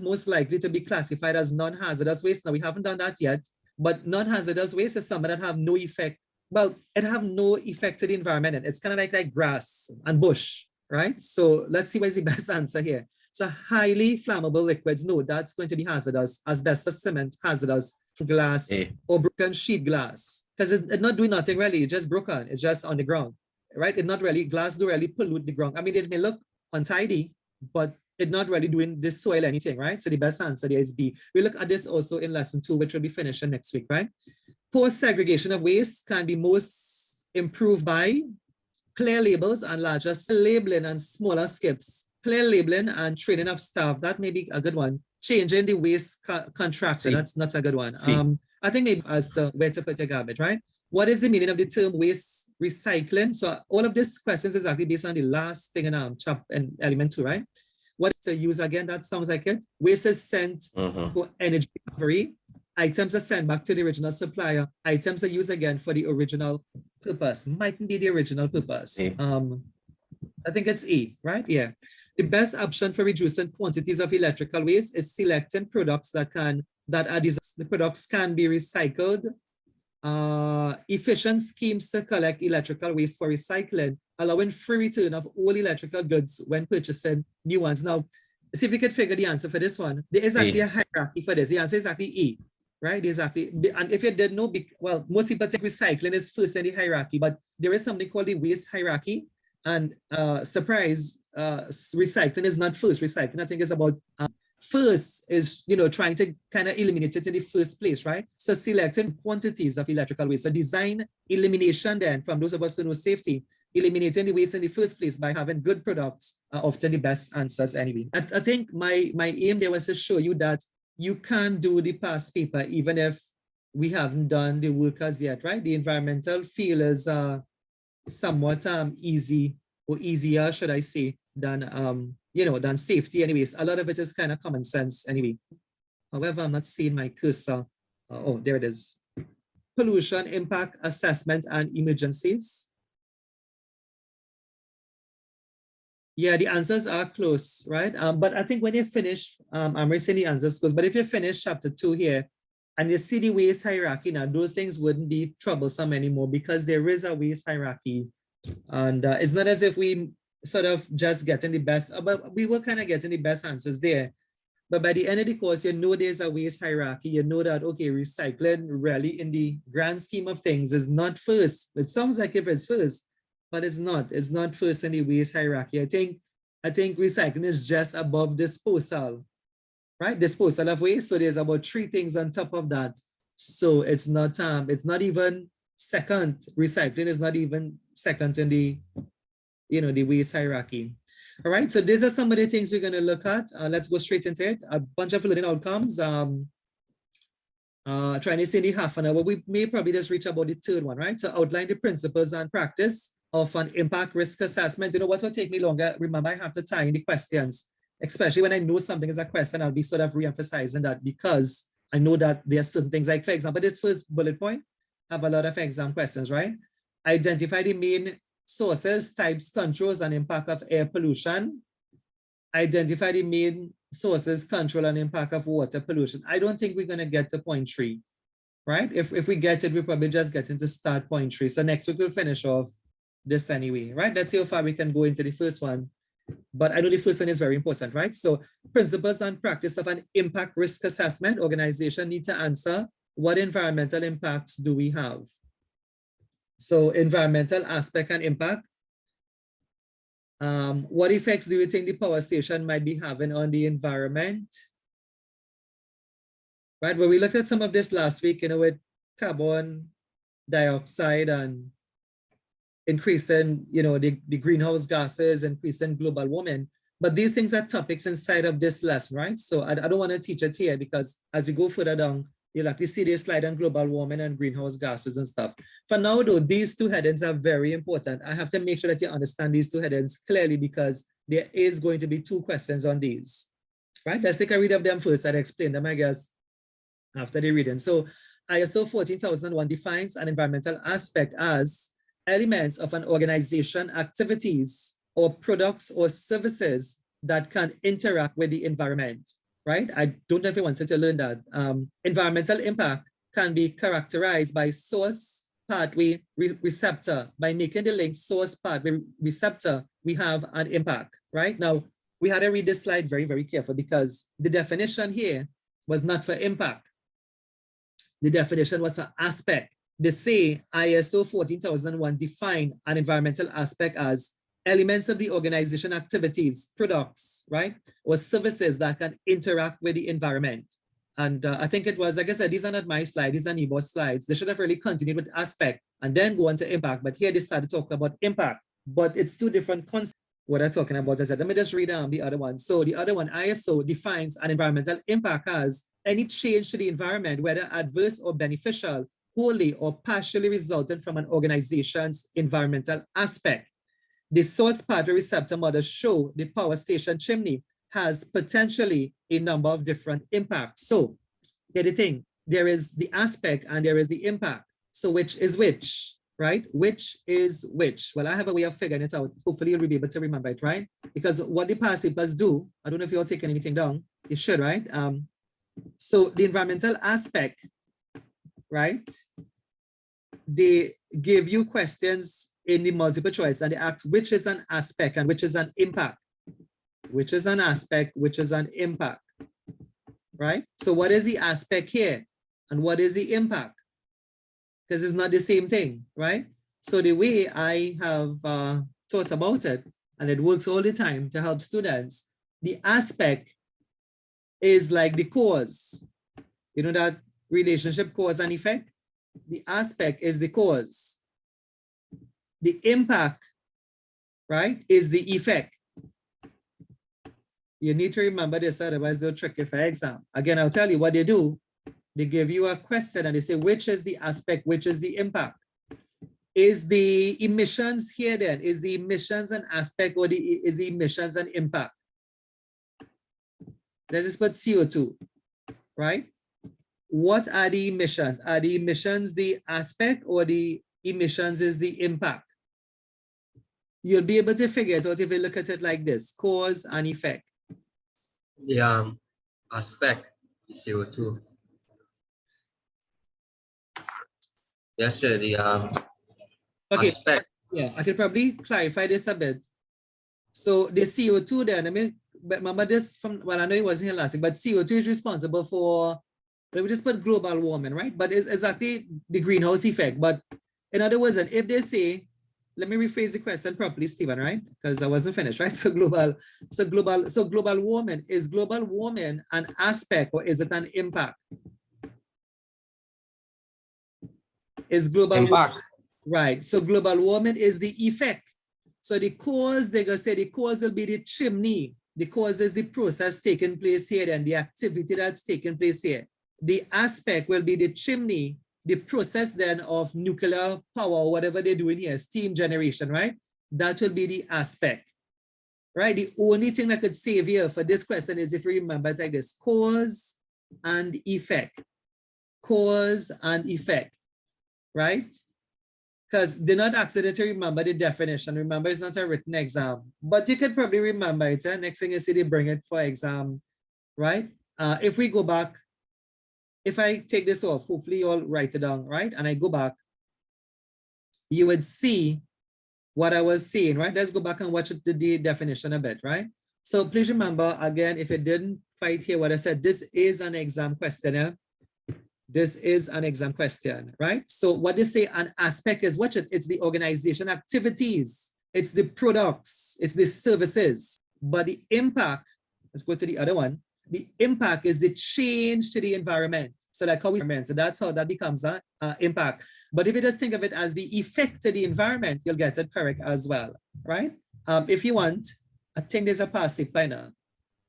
most likely to be classified as non-hazardous waste. Now, we haven't done that yet, but non-hazardous waste is something that have no effect. Well, it have no effect to the environment. It's kind of like grass and bush, right? So let's see what is the best answer here. So highly flammable liquids, no, that's going to be hazardous. Asbestos, cement, hazardous. Glass or broken sheet glass, because it's not doing nothing really. It's just broken. It's just on the ground, right? It's not really, glass don't really pollute the ground. I mean, it may look untidy, but it's not really doing the soil anything, right? So the best answer there is B. We look at this also in lesson 2, which will be finishing next week, right? Post segregation of waste can be most improved by clear labels and larger labeling and smaller skips. Clear labeling and training of staff, that may be a good one. Changing the waste contractor, that's not a good one. I think maybe as to where to put your garbage, right? What is the meaning of the term waste recycling? So all of these questions is actually based on the last thing in element 2, right? What's to use again? That sounds like it. Waste is sent for energy recovery. Items are sent back to the original supplier. Items are used again for the original purpose. Mightn't be the original purpose. I think it's E, right? Yeah. The best option for reducing quantities of electrical waste is selecting products the products can be recycled. Efficient schemes to collect electrical waste for recycling, allowing free return of all electrical goods when purchasing new ones. Now, see if we could figure the answer for this one. There is actually a hierarchy for this. The answer is actually E, right? Exactly. And if you didn't know, well, most people think recycling is first in the hierarchy, but there is something called the waste hierarchy. And surprise, recycling is not first. Recycling, I think, is about first is, trying to kind of eliminate it in the first place, right? So selecting quantities of electrical waste. So design elimination then, from those of us who know safety, eliminating the waste in the first place by having good products are often the best answers anyway. I think my aim there was to show you that you can do the past paper even if we haven't done the work as yet, right? The environmental field is somewhat easy, or easier, should I say, than than safety anyways. A lot of it is kind of common sense anyway. However, I'm not seeing my cursor. Oh, there it is. Pollution impact assessment and emergencies. Yeah, the answers are close, right? But I think when you finish, I'm racing the answers close, but if you finish chapter 2 here, and you see the waste hierarchy now, those things wouldn't be troublesome anymore because there is a waste hierarchy. And it's not as if we sort of just getting the best, but we were kind of getting the best answers there. But by the end of the course, you know there's a waste hierarchy. You know that, okay, recycling really in the grand scheme of things is not first. It sounds like if it's first, but it's not. It's not first in the waste hierarchy. I think recycling is just above disposal, right? Disposal of waste. So there's about 3 things on top of that. So it's not even second. Recycling is not even second in the, the waste hierarchy. All right, so these are some of the things we're going to look at. Let's go straight into it. A bunch of learning outcomes. Trying to say the half an hour, we may probably just reach about the third one, right? So outline the principles and practice of an impact risk assessment. You know what will take me longer? Remember, I have to tie in the questions, especially when I know something is a question. I'll be sort of re-emphasizing that because I know that there are certain things, like for example, this first bullet point have a lot of exam questions, right? Identify the main sources, types, controls, and impact of air pollution. Identify the main sources, control, and impact of water pollution. I don't think we're going to get to point 3, right? If we get it, we'll probably just get into start point 3. So next week we'll finish off this anyway, right? Let's see how far we can go into the first one. But I know the first one is very important, right? So principles and practice of an impact risk assessment. Organization need to answer, what environmental impacts do we have? So environmental aspect and impact. What effects do you think the power station might be having on the environment? Right, well, we looked at some of this last week, with carbon dioxide and increasing, the greenhouse gases, increasing global warming. But these things are topics inside of this lesson, right? So I don't want to teach it here because as we go further down, you'll actually see this slide on global warming and greenhouse gases and stuff. For now, though, these 2 headings are very important. I have to make sure that you understand these 2 headings clearly because there is going to be 2 questions on these, right? Let's take a read of them first and explain them, I guess, after the reading. So ISO 14001 defines an environmental aspect as elements of an organization, activities, or products or services that can interact with the environment. Right? I don't know if you wanted to learn that. Environmental impact can be characterized by source, pathway, receptor. By making the link source, pathway, receptor, we have an impact, right? Now, we had to read this slide very, very carefully because the definition here was not for impact. The definition was for aspect. They say ISO 14001 define an environmental aspect as elements of the organization activities, products, right? Or services that can interact with the environment. And I think it was, like I said, these are not my slides, these are NEBOSH slides. They should have really continued with aspect and then go on to impact. But here they started talking about impact, but it's 2 different concepts. What I'm talking about is that, let me just read the other one. So the other one, ISO defines an environmental impact as any change to the environment, whether adverse or beneficial, wholly or partially resulting from an organization's environmental aspect. The source pathway receptor model show the power station chimney has potentially a number of different impacts. So get the thing, there is the aspect and there is the impact. So which is which, right? Which is which? Well, I have a way of figuring it out. Hopefully you'll be able to remember it, right? Because what the past papers do, I don't know if you're taking anything down, you should, right? So the environmental aspect, right? They give you questions in the multiple choice and they ask which is an aspect and which is an impact. which is an aspect, which is an impact, right? So what is the aspect here? And what is the impact? Because it's not the same thing, right? So the way I have thought about it, and it works all the time to help students, the aspect is like the cause. You know that relationship cause and effect? The aspect is the cause. The impact, right, is the effect. You need to remember this, otherwise they'll trick you for exam. Again, I'll tell you what they do. They give you a question and they say, which is the aspect, which is the impact? Is the emissions here then? Is the emissions an aspect, or is the emissions an impact? Let's just put CO2, right? What are the emissions? Are the emissions the aspect, or the emissions is the impact? You'll be able to figure it out if you look at it like this: cause and effect. The aspect is CO2. Yes, sir. The Okay, aspect. yeah, I could probably clarify this a bit. So the CO2 then, I mean, but remember this from, well, I know it wasn't here last week, but CO2 is responsible for, let me just put global warming, right? But it's exactly the greenhouse effect. But in other words, and if they say, let me rephrase the question properly, Stephen, right? Because I wasn't finished, right? So global warming, is global warming an aspect, or is it an impact? Is global Impact. Right. So global warming is the effect. So the cause, they're going to say the cause will be the chimney. The cause is the process taking place here and the activity that's taking place here. The aspect will be the chimney, the process then of nuclear power, or whatever they're doing here, steam generation, right? That will be the aspect, right? The only thing I could save here for this question is if you remember it like this: cause and effect. Cause and effect, right? Because they're not asking you to remember the definition. Remember, it's not a written exam, but you could probably remember it. Next thing you see, they bring it for exam, right? If we go back, if I take this off, hopefully you all write it down, right? And I go back, you would see what I was saying, right? Let's go back and watch the definition a bit, right? So please remember, again, if you didn't quite hear what I said, this is an exam question. This is an exam question, right? So what they say an aspect is, watch it, it's the organization activities, it's the products, it's the services, but the impact, let's go to the other one, the impact is the change to the environment. So like how we, so that's how that becomes an impact. But if you just think of it as the effect to the environment, you'll get it correct as well, right? If you want, I think there's a passive by now.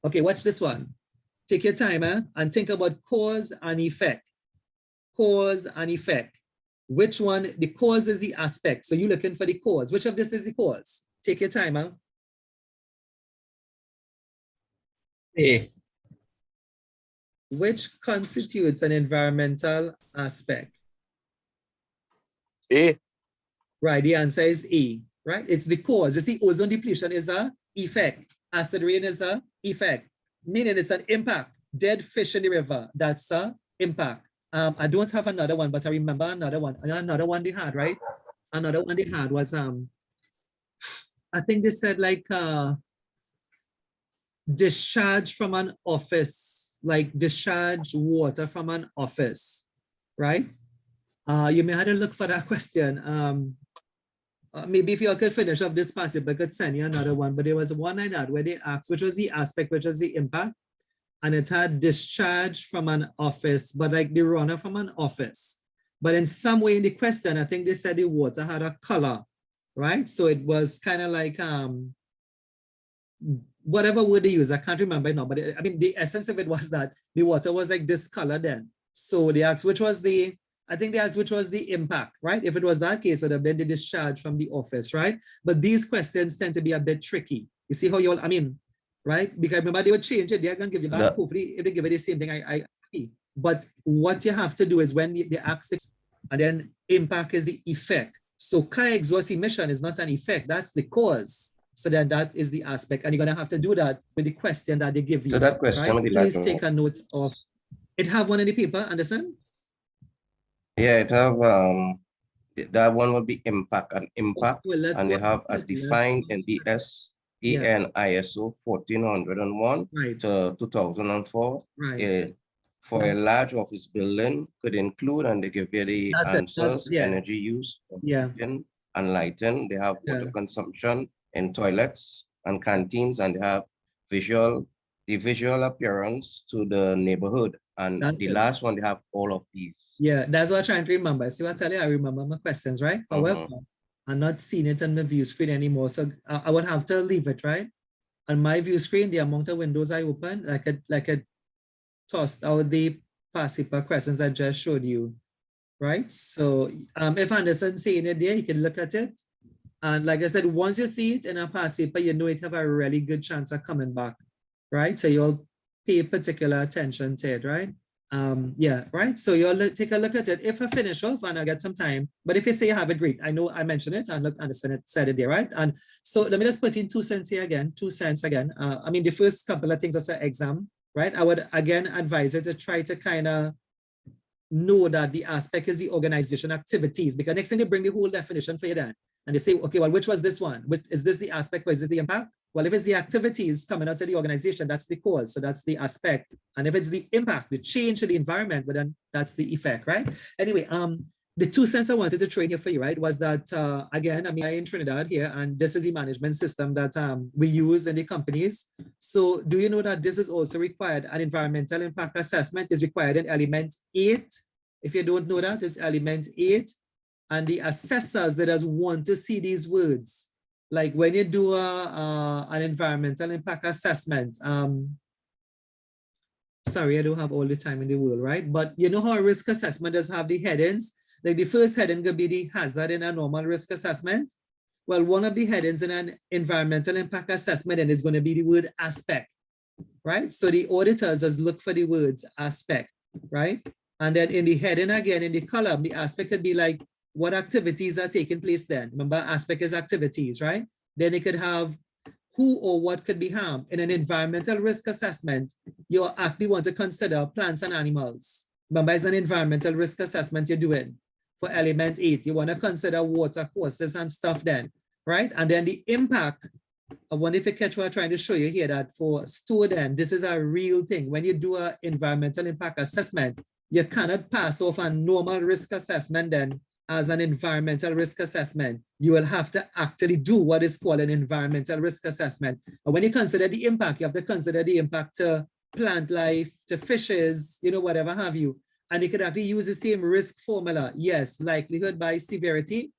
Okay, watch this one. Take your time and think about cause and effect. Cause and effect. Which one? The cause is the aspect. So you're looking for the cause. Which of this is the cause? Take your time, huh? A. Which constitutes an environmental aspect? A. Right, the answer is A, right? It's the cause. You see, ozone depletion is a effect. Acid rain is a effect, meaning it's an impact. Dead fish in the river, that's a impact. I don't have another one, but I remember another one. Another one they had, right? Another one they had was I think they said like discharge from an office, like discharge water from an office, right? You may have to look for that question. Maybe if you all could finish up this passage, I could send you another one. But there was one I had where they asked, which was the aspect, which was the impact. And it had discharge from an office, but like the runner from an office. But in some way in the question, I think they said the water had a color, right? So it was kind of like, whatever word they use, I can't remember now, but I mean, the essence of it was that the water was like this color then. So they asked, which was the, I think they asked, which was the impact, right? If it was that case, it would have been the discharge from the office, right? But these questions tend to be a bit tricky. You see how you all, I mean, right? Because remember they would change it. They're going to give you back. Hopefully, if they give it the same thing, I but what you have to do is when they ask this, and then impact is the effect. So car exhaust emission is not an effect. That's the cause. So then that is the aspect. And you're going to have to do that with the question that they give you. So that question, right? Please take a note of it. Have one in the paper, understand? Yeah, it have that one will be impact and impact, Well, and they have as defined in BS Yeah. EN ISO 1401 Right. to 2004. Right. For a large office building could include, and they give you the That's it. answers, Yeah. energy use, Yeah. heating and lighting. They have water Yeah. consumption in toilets and canteens, and they have the visual appearance to the neighborhood. And That's the it. last one, they have all of these. Yeah, that's what I'm trying to remember. See what I tell you, I remember my questions, right? However, I'm not seeing it on the view screen anymore. So I would have to leave it, right? On my view screen, the amount of windows I open, like I tossed out the past paper questions I just showed you, right? So if Anderson's seeing it there, you can look at it. And like I said, once you see it in a past paper, you know it have a really good chance of coming back, right? So you'll pay particular attention to it, right? Yeah, right. So you'll take a look at it. If I finish off and I get some time, but if you say you have it, great. I know I mentioned it and look, Anderson it said it there, right? And so let me just put in 2 cents here again, 2 cents again. I mean, the first couple of things was an exam, right? I would again advise you to try to kind of know that the aspect is the organization activities, because next thing they bring the whole definition for you then. And they say, okay, well, which was this one? Is this the aspect or is this the impact? Well, if it's the activities coming out of the organization, that's the cause. So that's the aspect. And if it's the impact, the change to the environment, but then that's the effect, right? Anyway, the 2 cents I wanted to throw in here for you, right, was that, again, I mean, I'm in Trinidad here, and this is the management system that we use in the companies. So do you know that this is also required? An environmental impact assessment is required in element 8. If you don't know that, it's element 8. And the assessors that just want to see these words. Like when you do an environmental impact assessment, sorry, I don't have all the time in the world, right? But you know how a risk assessment does have the headings? Like the first heading could be the hazard in a normal risk assessment. Well, one of the headings in an environmental impact assessment and is going to be the word aspect, right? So the auditors just look for the words aspect, right? And then in the heading again, in the column, the aspect could be like, what activities are taking place then? Remember, aspect is activities, right? Then it could have who or what could be harmed. In an environmental risk assessment, you actually want to consider plants and animals. Remember, it's an environmental risk assessment you're doing for element 8. You want to consider water courses and stuff then, right? And then the impact, I wonder if you catch what I'm trying to show you here, that for student, this is a real thing. When you do an environmental impact assessment, you cannot pass off a normal risk assessment then as an environmental risk assessment. You will have to actually do what is called an environmental risk assessment. And when you consider the impact, you have to consider the impact to plant life, to fishes, you know, whatever have you. And you could actually use the same risk formula. Yes, likelihood by severity.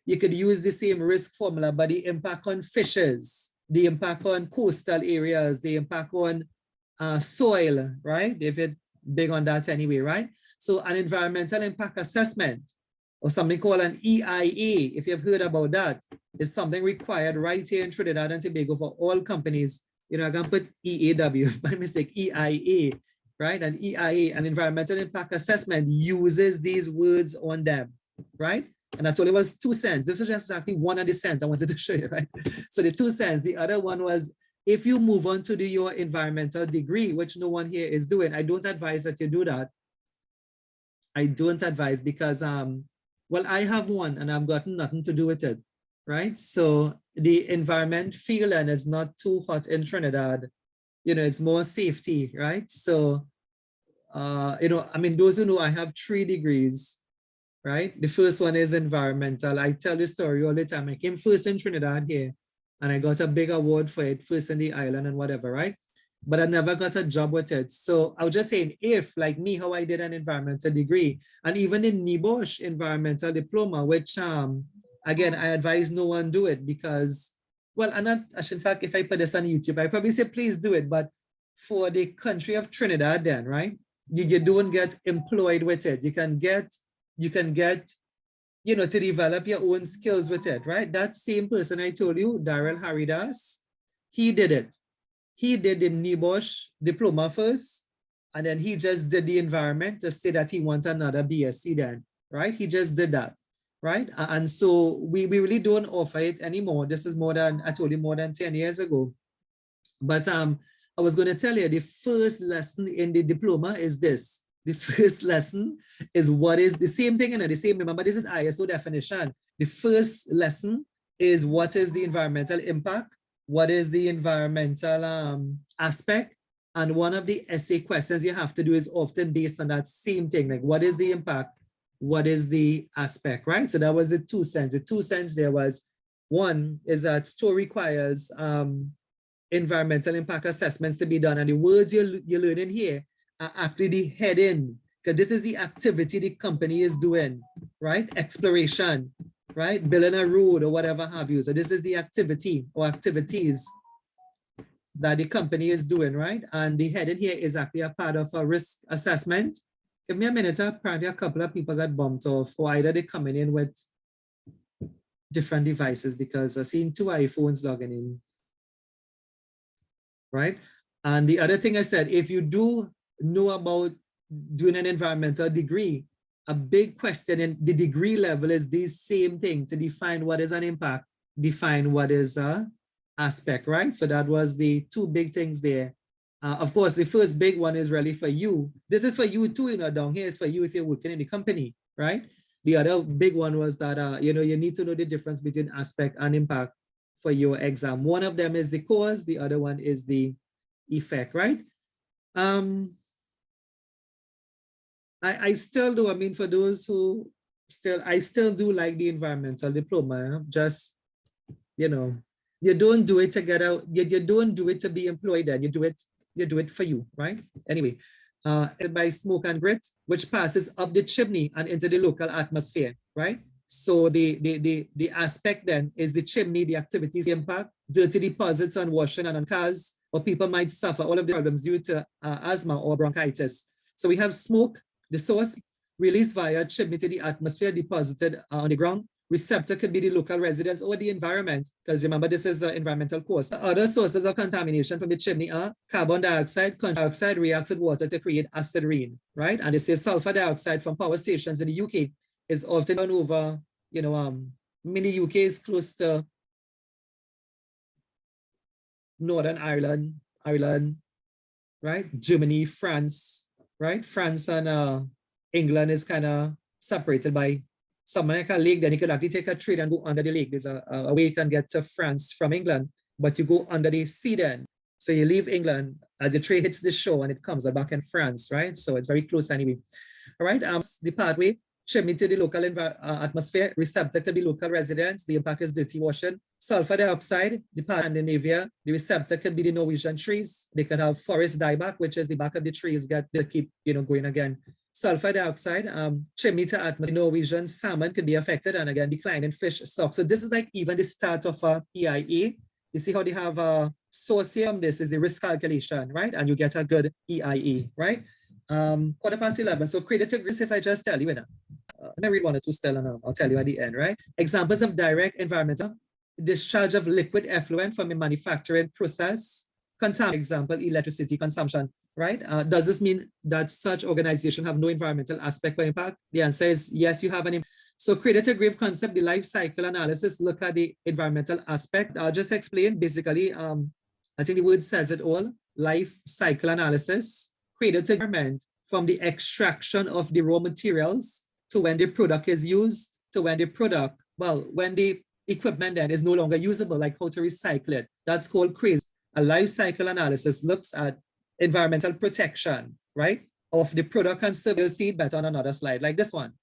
You could use the same risk formula, but the impact on fishes, the impact on coastal areas, the impact on soil, right? If it's big on that anyway, right? So an environmental impact assessment, or something called an EIA, if you've heard about that, is something required right here in Trinidad and Tobago for all companies. You know, I can put EAW, by mistake, EIA, right? An EIA, an environmental impact assessment, uses these words on them, right? And I told you it was 2 cents. This is just exactly one of the cents I wanted to show you, right? So the 2 cents, the other one was, if you move on to do your environmental degree, which no one here is doing, I don't advise that you do that. I don't advise because, well, I have one and I've gotten nothing to do with it, right? So the environment field and it's not too hot in Trinidad, you know, it's more safety, right? So, you know, I mean, those who know, I have 3 degrees, right? The first one is environmental. I tell the story all the time. I came first in Trinidad here and I got a big award for it, first in the island and whatever, right? But I never got a job with it. So I was just saying, if like me, how I did an environmental degree and even in NEBOSH environmental diploma, which again, I advise no one do it because, well, I'm not, in fact, if I put this on YouTube, I probably say, please do it. But for the country of Trinidad then, right? You don't get employed with it. You can get, you know, to develop your own skills with it, right? That same person I told you, Daryl Haridas, he did it. He did the NEBOSH diploma first, and then he just did the environment to say that he wants another BSc then, right? He just did that, right? And so we really don't offer it anymore. This is more than, I told you, more than 10 years ago. But I was going to tell you, the first lesson in the diploma is this. The first lesson is what is the same thing, and the same, remember, this is ISO definition. The first lesson is what is the environmental impact. what is the environmental aspect. And one of the essay questions you have to do is often based on that same thing, like what is the impact? What is the aspect, right? So that was the 2 cents. The 2 cents there was, one is that store requires environmental impact assessments to be done. And the words you're learning here are actually the heading, because this is the activity the company is doing, right? Exploration, right? Building a road or whatever have you. So this is the activity or activities that the company is doing, right? And the heading here is actually a part of a risk assessment. Give me a minute. Apparently a couple of people got bumped off, or either they're coming in with different devices, because I've seen 2 iPhones logging in, right? And the other thing I said, if you do know about doing an environmental degree, a big question in the degree level is the same thing, to define what is an impact, define what is a aspect, right? So that was the 2 big things there. Of course, the first big one is really for you. This is for you too, down here is for you if you're working in the company, right? The other big one was that, you need to know the difference between aspect and impact for your exam. One of them is the cause, the other one is the effect, right? I still do, I mean, for those who I still do like the environmental diploma. Just, you don't do it to get out, you don't do it to be employed, and you do it for you, right? Anyway, by smoke and grit, which passes up the chimney and into the local atmosphere, right? So the aspect then is the chimney, the activities, the impact, dirty deposits on washing and on cars, or people might suffer all of the problems due to asthma or bronchitis. So we have smoke, the source, released via chimney to the atmosphere, deposited on the ground. Receptor could be the local residents or the environment, because remember, this is an environmental course. Other sources of contamination from the chimney are carbon dioxide. Carbon dioxide reacts with water to create acid rain, right? And they say sulfur dioxide from power stations in the UK is often run over, mini UK is close to Northern Ireland, right? Germany, France, right? France and England is kind of separated by something like a lake. Then you could actually take a train and go under the lake. There's a way you can get to France from England, but you go under the sea then. So you leave England as the train hits the shore and it comes back in France, right? So it's very close anyway. All right, the pathway, chimney to the local atmosphere, receptor could be local residents. The impact is dirty washing. Sulfur dioxide, the part in Scandinavia, the receptor could be the Norwegian trees. They could have forest dieback, which is the back of the trees they keep going again. Sulfur dioxide, chimney to atmosphere, Norwegian salmon could be affected, and again, declining fish stock. So this is like even the start of a EIA. You see how they have a source here? This is the risk calculation, right? And you get a good EIA, right? 11:15. So credit risk, if I just tell you, let me read 1 or 2 still, and I'll tell you at the end, right? Examples of direct environmental discharge of liquid effluent from a manufacturing process. Example, electricity consumption, right? Does this mean that such organizations have no environmental aspect or impact? The answer is yes, you have an impact. So credit grave concept, the life cycle analysis, look at the environmental aspect. I'll just explain basically, I think the word says it all, life cycle analysis, credit environment from the extraction of the raw materials to when the product is used, to when the product, when the equipment then is no longer usable, like how to recycle it. That's called crazy. A life cycle analysis looks at environmental protection, right, of the product and service. You'll see it better on another slide, like this one.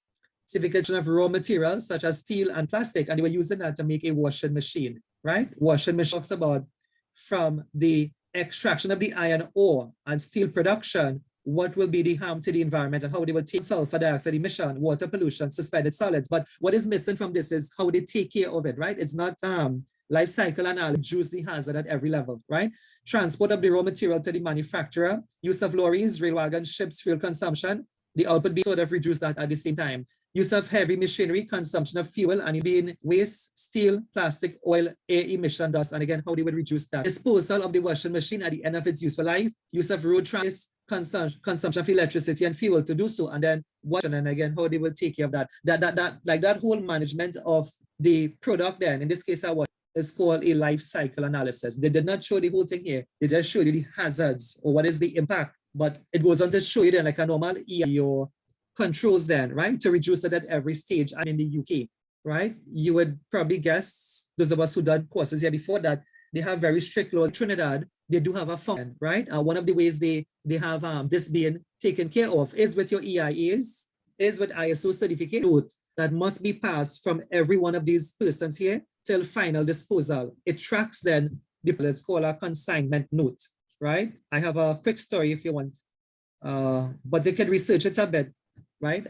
Certification of raw materials such as steel and plastic, and they were using that to make a washing machine, right? Washing machine talks about from the extraction of the iron ore and steel production, what will be the harm to the environment and how they will take sulfur dioxide emission, water pollution, suspended solids. But what is missing from this is how they take care of it, right? It's not life cycle analysis, reduce the hazard at every level, right? Transport of the raw material to the manufacturer, use of lorries, rail wagons, ships, fuel consumption, the output being sort of reduced that at the same time. Use of heavy machinery, consumption of fuel, and being waste, steel, plastic, oil, air emission, dust, and again, how they would reduce that. Disposal of the washing machine at the end of its useful life, use of road transit, consumption of electricity and fuel to do so, and then washing, and again, how they will take care of that. That whole management of the product then, in this case, is called a life cycle analysis. They did not show the whole thing here. They just showed you the hazards or what is the impact, but it goes on to show you then like a normal EIA controls then, right? To reduce it at every stage. And in the UK, right? You would probably guess, those of us who done courses here before, that they have very strict laws. Trinidad, they do have a fund, right? One of the ways they have this being taken care of is with your EIAs, is with ISO certificate that must be passed from every one of these persons here till final disposal. It tracks then, it's called a consignment note, right? I have a quick story if you want, but they can research it a bit, right?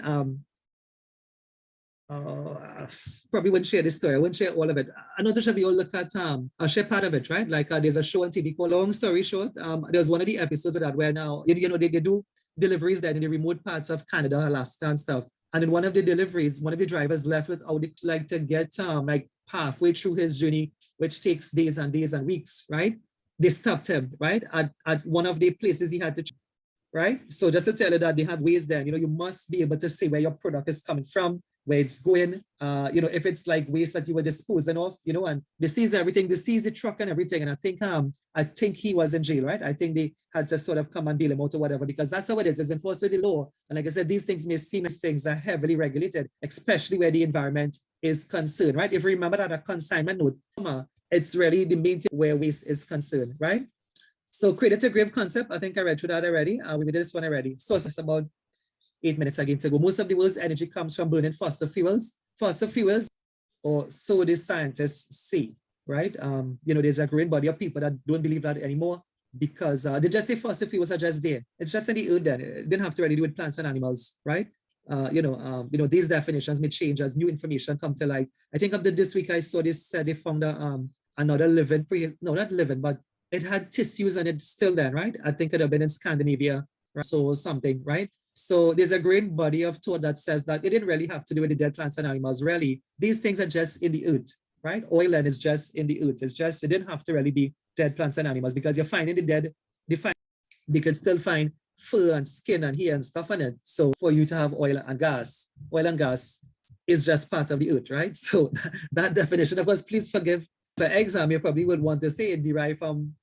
Probably wouldn't share this story. I wouldn't share all of it. I'm not sure if you all look at, I'll share part of it, right? Like there's a show on TV called, long story short, there's one of the episodes of that where now, you know, they do deliveries there in the remote parts of Canada, Alaska and stuff. And in one of the deliveries, one of the drivers left with how they like to get like halfway through his journey, which takes days and days and weeks, right? They stopped him, right? At one of the places he had to, right? So just to tell you that they have ways there, you know, you must be able to say where your product is coming from, where it's going, you know, if it's like waste that you were disposing of, you know, and they seize everything, they seize the truck and everything. And I think he was in jail, right? I think they had to sort of come and bail him out or whatever, because that's how it is. It's enforced with the law. And like I said, these things may seem as things are heavily regulated, especially where the environment is concerned, right? If you remember that a consignment note, it's really the main thing where waste is concerned, right? So cradle to grave concept, I think I read through that already. We did this one already. So it's about 8 minutes again to go. Most of the world's energy comes from burning fossil fuels. Fossil fuels, or so the scientists say, right? You know, there's a growing body of people that don't believe that anymore because they just say fossil fuels are just there. It's just in the earth then. It didn't have to really do with plants and animals, right? You know, these definitions may change as new information come to light. I think up to this week I saw this said they found another living, no, not living, but it had tissues and it's still there, right? I think it would have been in Scandinavia, right? So something, right? So there's a great body of thought that says that it didn't really have to do with the dead plants and animals. Really, these things are just in the earth, right? Oil and is just in the earth. It's just, it didn't have to really be dead plants and animals because you're finding the dead, they could still find fur and skin and hair and stuff on it. So for you to have oil and gas is just part of the earth, right? So that definition, of course, please forgive. For exam, you probably would want to say it derived from,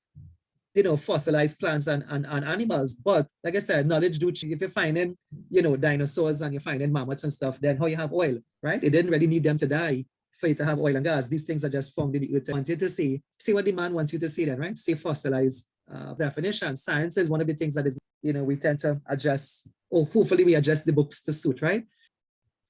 you know, fossilized plants and animals. But like I said, knowledge do change. If you're finding, you know, dinosaurs and you're finding mammoths and stuff, then how you have oil, right? It didn't really need them to die for you to have oil and gas. These things are just formed in the earth. I want you to see what the man wants you to see then, right? See fossilized definition. Science is one of the things that is, you know, we tend to adjust, or hopefully we adjust the books to suit, right?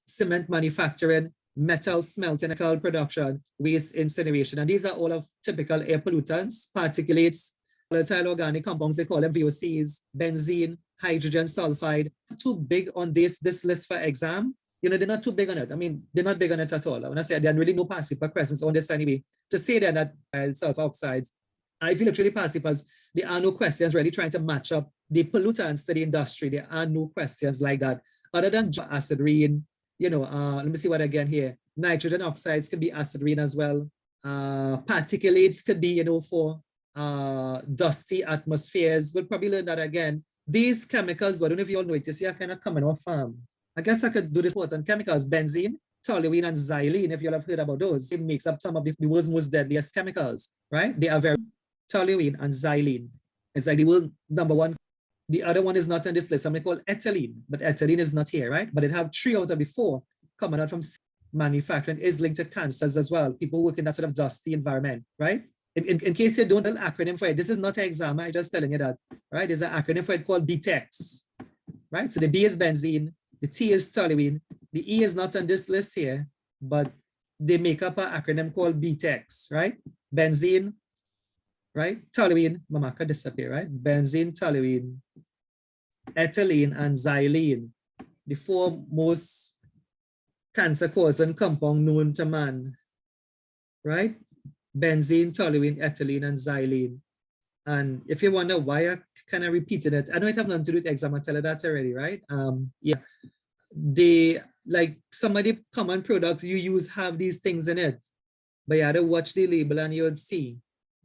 Cement manufacturing, metal smelting, chemical production, waste incineration. And these are all of typical air pollutants, particulates, volatile organic compounds, they call them VOCs, benzene, hydrogen sulfide. Too big on this list for exam. You know, they're not too big on it. I mean, they're not big on it at all. When I say there's really no passive presence on this anyway, to say that sulfur oxides, I feel actually passive as there are no questions really trying to match up the pollutants to the industry. There are no questions like that. Other than acid rain, you know, let me see what again here. Nitrogen oxides could be acid rain as well. Particulates could be, you know, for dusty atmospheres. We'll probably learn that again. These chemicals, I don't know if you all know it, you see, are kind of coming off. I guess I could do this on chemicals, benzene, toluene, and xylene, if you all have heard about those. It makes up some of the world's most deadliest chemicals, right? They are very toluene and xylene. It's like the world number one. The other one is not on this list. I'm going to call ethylene, but ethylene is not here, right? But it have 3 out of the 4 coming out from manufacturing is linked to cancers as well. People work in that sort of dusty environment, right? In case you don't know the acronym for it, this is not an exam, I'm just telling you that, right? There's an acronym for it called BTEX, right? So the B is benzene, the T is toluene, the E is not on this list here, but they make up an acronym called BTEX, right? Benzene, right? Toluene, Mamaka disappear, right? Benzene, toluene, ethylene, and xylene, the 4 most cancer-causing compound known to man, right? Benzene, toluene, ethylene, and xylene. And if you wonder why I kind of repeated it, I know it have nothing to do with exam, I tell you that already, right? Yeah, they, like some of the common products you use have these things in it, but you had to watch the label and you would see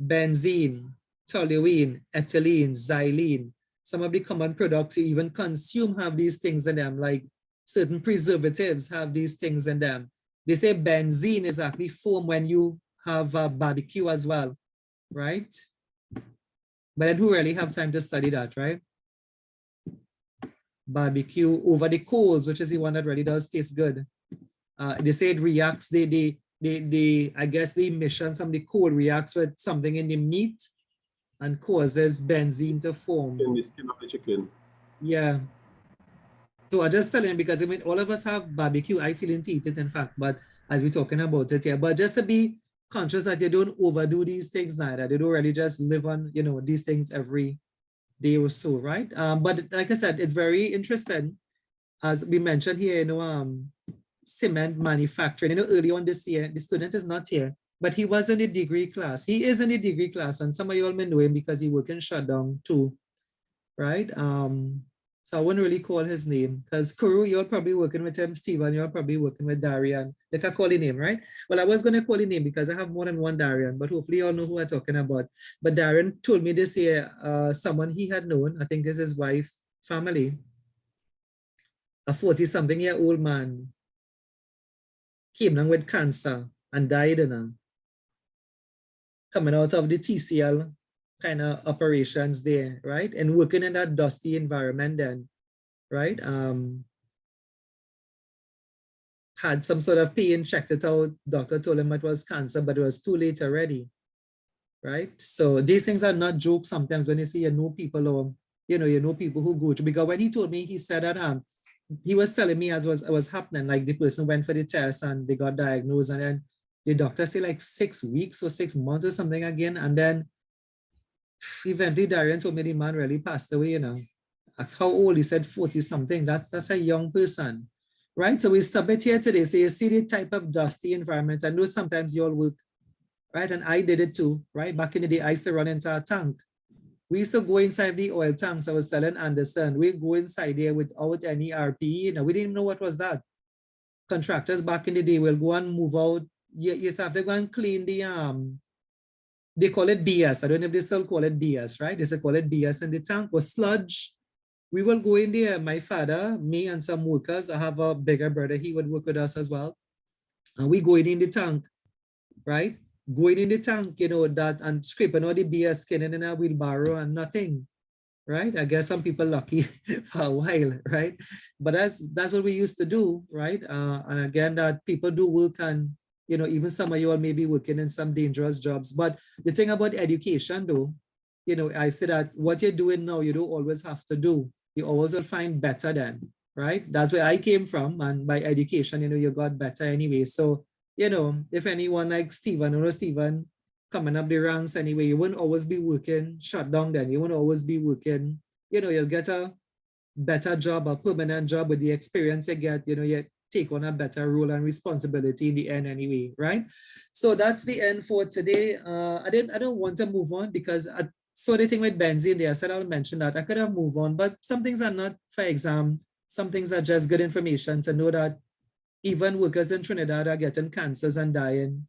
benzene, toluene, ethylene, xylene. Some of the common products you even consume have these things in them, like certain preservatives have these things in them. They say benzene is actually formed when you have a barbecue as well, right? But then who really have time to study that, right? Barbecue over the coals, which is the one that really does taste good. They say it reacts, the I guess the emissions from the coal reacts with something in the meat and causes benzene to form. In the skin of the chicken. Yeah. So I just telling because I mean all of us have barbecue. I feel to eat it, in fact, but as we're talking about it here, but just to be conscious that you don't overdo these things neither. They don't really just live on, you know, these things every day or so, right? But like I said, it's very interesting, as we mentioned here, you know, cement manufacturing. You know, early on this year, the student is not here, but he was in the degree class. He is in the degree class, and some of you all may know him because he work in shutdown too, right? So I wouldn't really call his name because Kuru, you're probably working with him. Steven, you're probably working with Darian. Like I call his name, right? Well, I was going to call his name because I have more than one Darian, but hopefully you all know who I'm talking about. But Darian told me this year, someone he had known, I think is his wife, family, a 40-something-year-old man came down with cancer and died, coming out of the TCL kind of operations there, right? And working in that dusty environment then, right? Had some sort of pain, checked it out. Doctor told him it was cancer, but it was too late already, right? So these things are not jokes sometimes when you see, you know, people or, you know people who go to, because when he told me, he said that he was telling me as was happening, like the person went for the test and they got diagnosed, and then the doctor said like 6 weeks or 6 months or something again, and then eventually Darian told me the man really passed away, you know. Asked how old, he said 40 something. That's a young person, right? So we stop it here today. So you see the type of dusty environment. I know sometimes you all work, right? And I did it too, right? Back in the day, I used to run into a tank. We used to go inside the oil tanks. I was telling Anderson, we go inside there without any RPE. You know, we didn't even know what was that. Contractors back in the day will go and move out. You used to have to go and clean the they call it BS. I don't know if they still call it BS, right? They still call it BS in the tank or sludge. We will go in there, my father, me and some workers. I have a bigger brother, he would work with us as well. And we go in the tank, right? Going in the tank, you know, that and scraping all the BS, skinning in a wheelbarrow and nothing, right? I guess some people lucky for a while, right? But that's what we used to do, right? And again, that people do work, and you know, even some of you all may be working in some dangerous jobs. But the thing about education though, you know, I say that what you're doing now, you don't always have to do. You always will find better then, right? That's where I came from, and by education, you know, you got better anyway. So, you know, if anyone like Steven or Steven coming up the ranks anyway, you wouldn't always be working shut down then. You wouldn't always be working, you know, you'll get a better job, a permanent job with the experience you get, you know, you take on a better role and responsibility in the end anyway, right? So that's the end for today. I don't want to move on because I saw the thing with benzene there. I said I'll mention that. I could have moved on, but some things are not for exam. Some things are just good information to know that even workers in Trinidad are getting cancers and dying,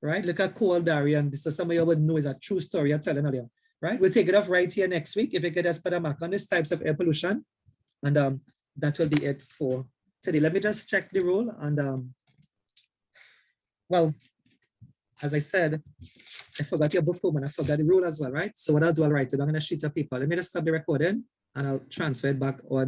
right? Look at Cole Darian. So some of you would know is a true story I'm telling earlier, right? We'll take it off right here next week if we could just put a mark on these types of air pollution. And that will be it for today. Let me just check the rule. And well, as I said, I forgot your book home and I forgot the rule as well, right? So what I'll do, I'll write it down on a sheet of paper. Let me just stop the recording and I'll transfer it back on.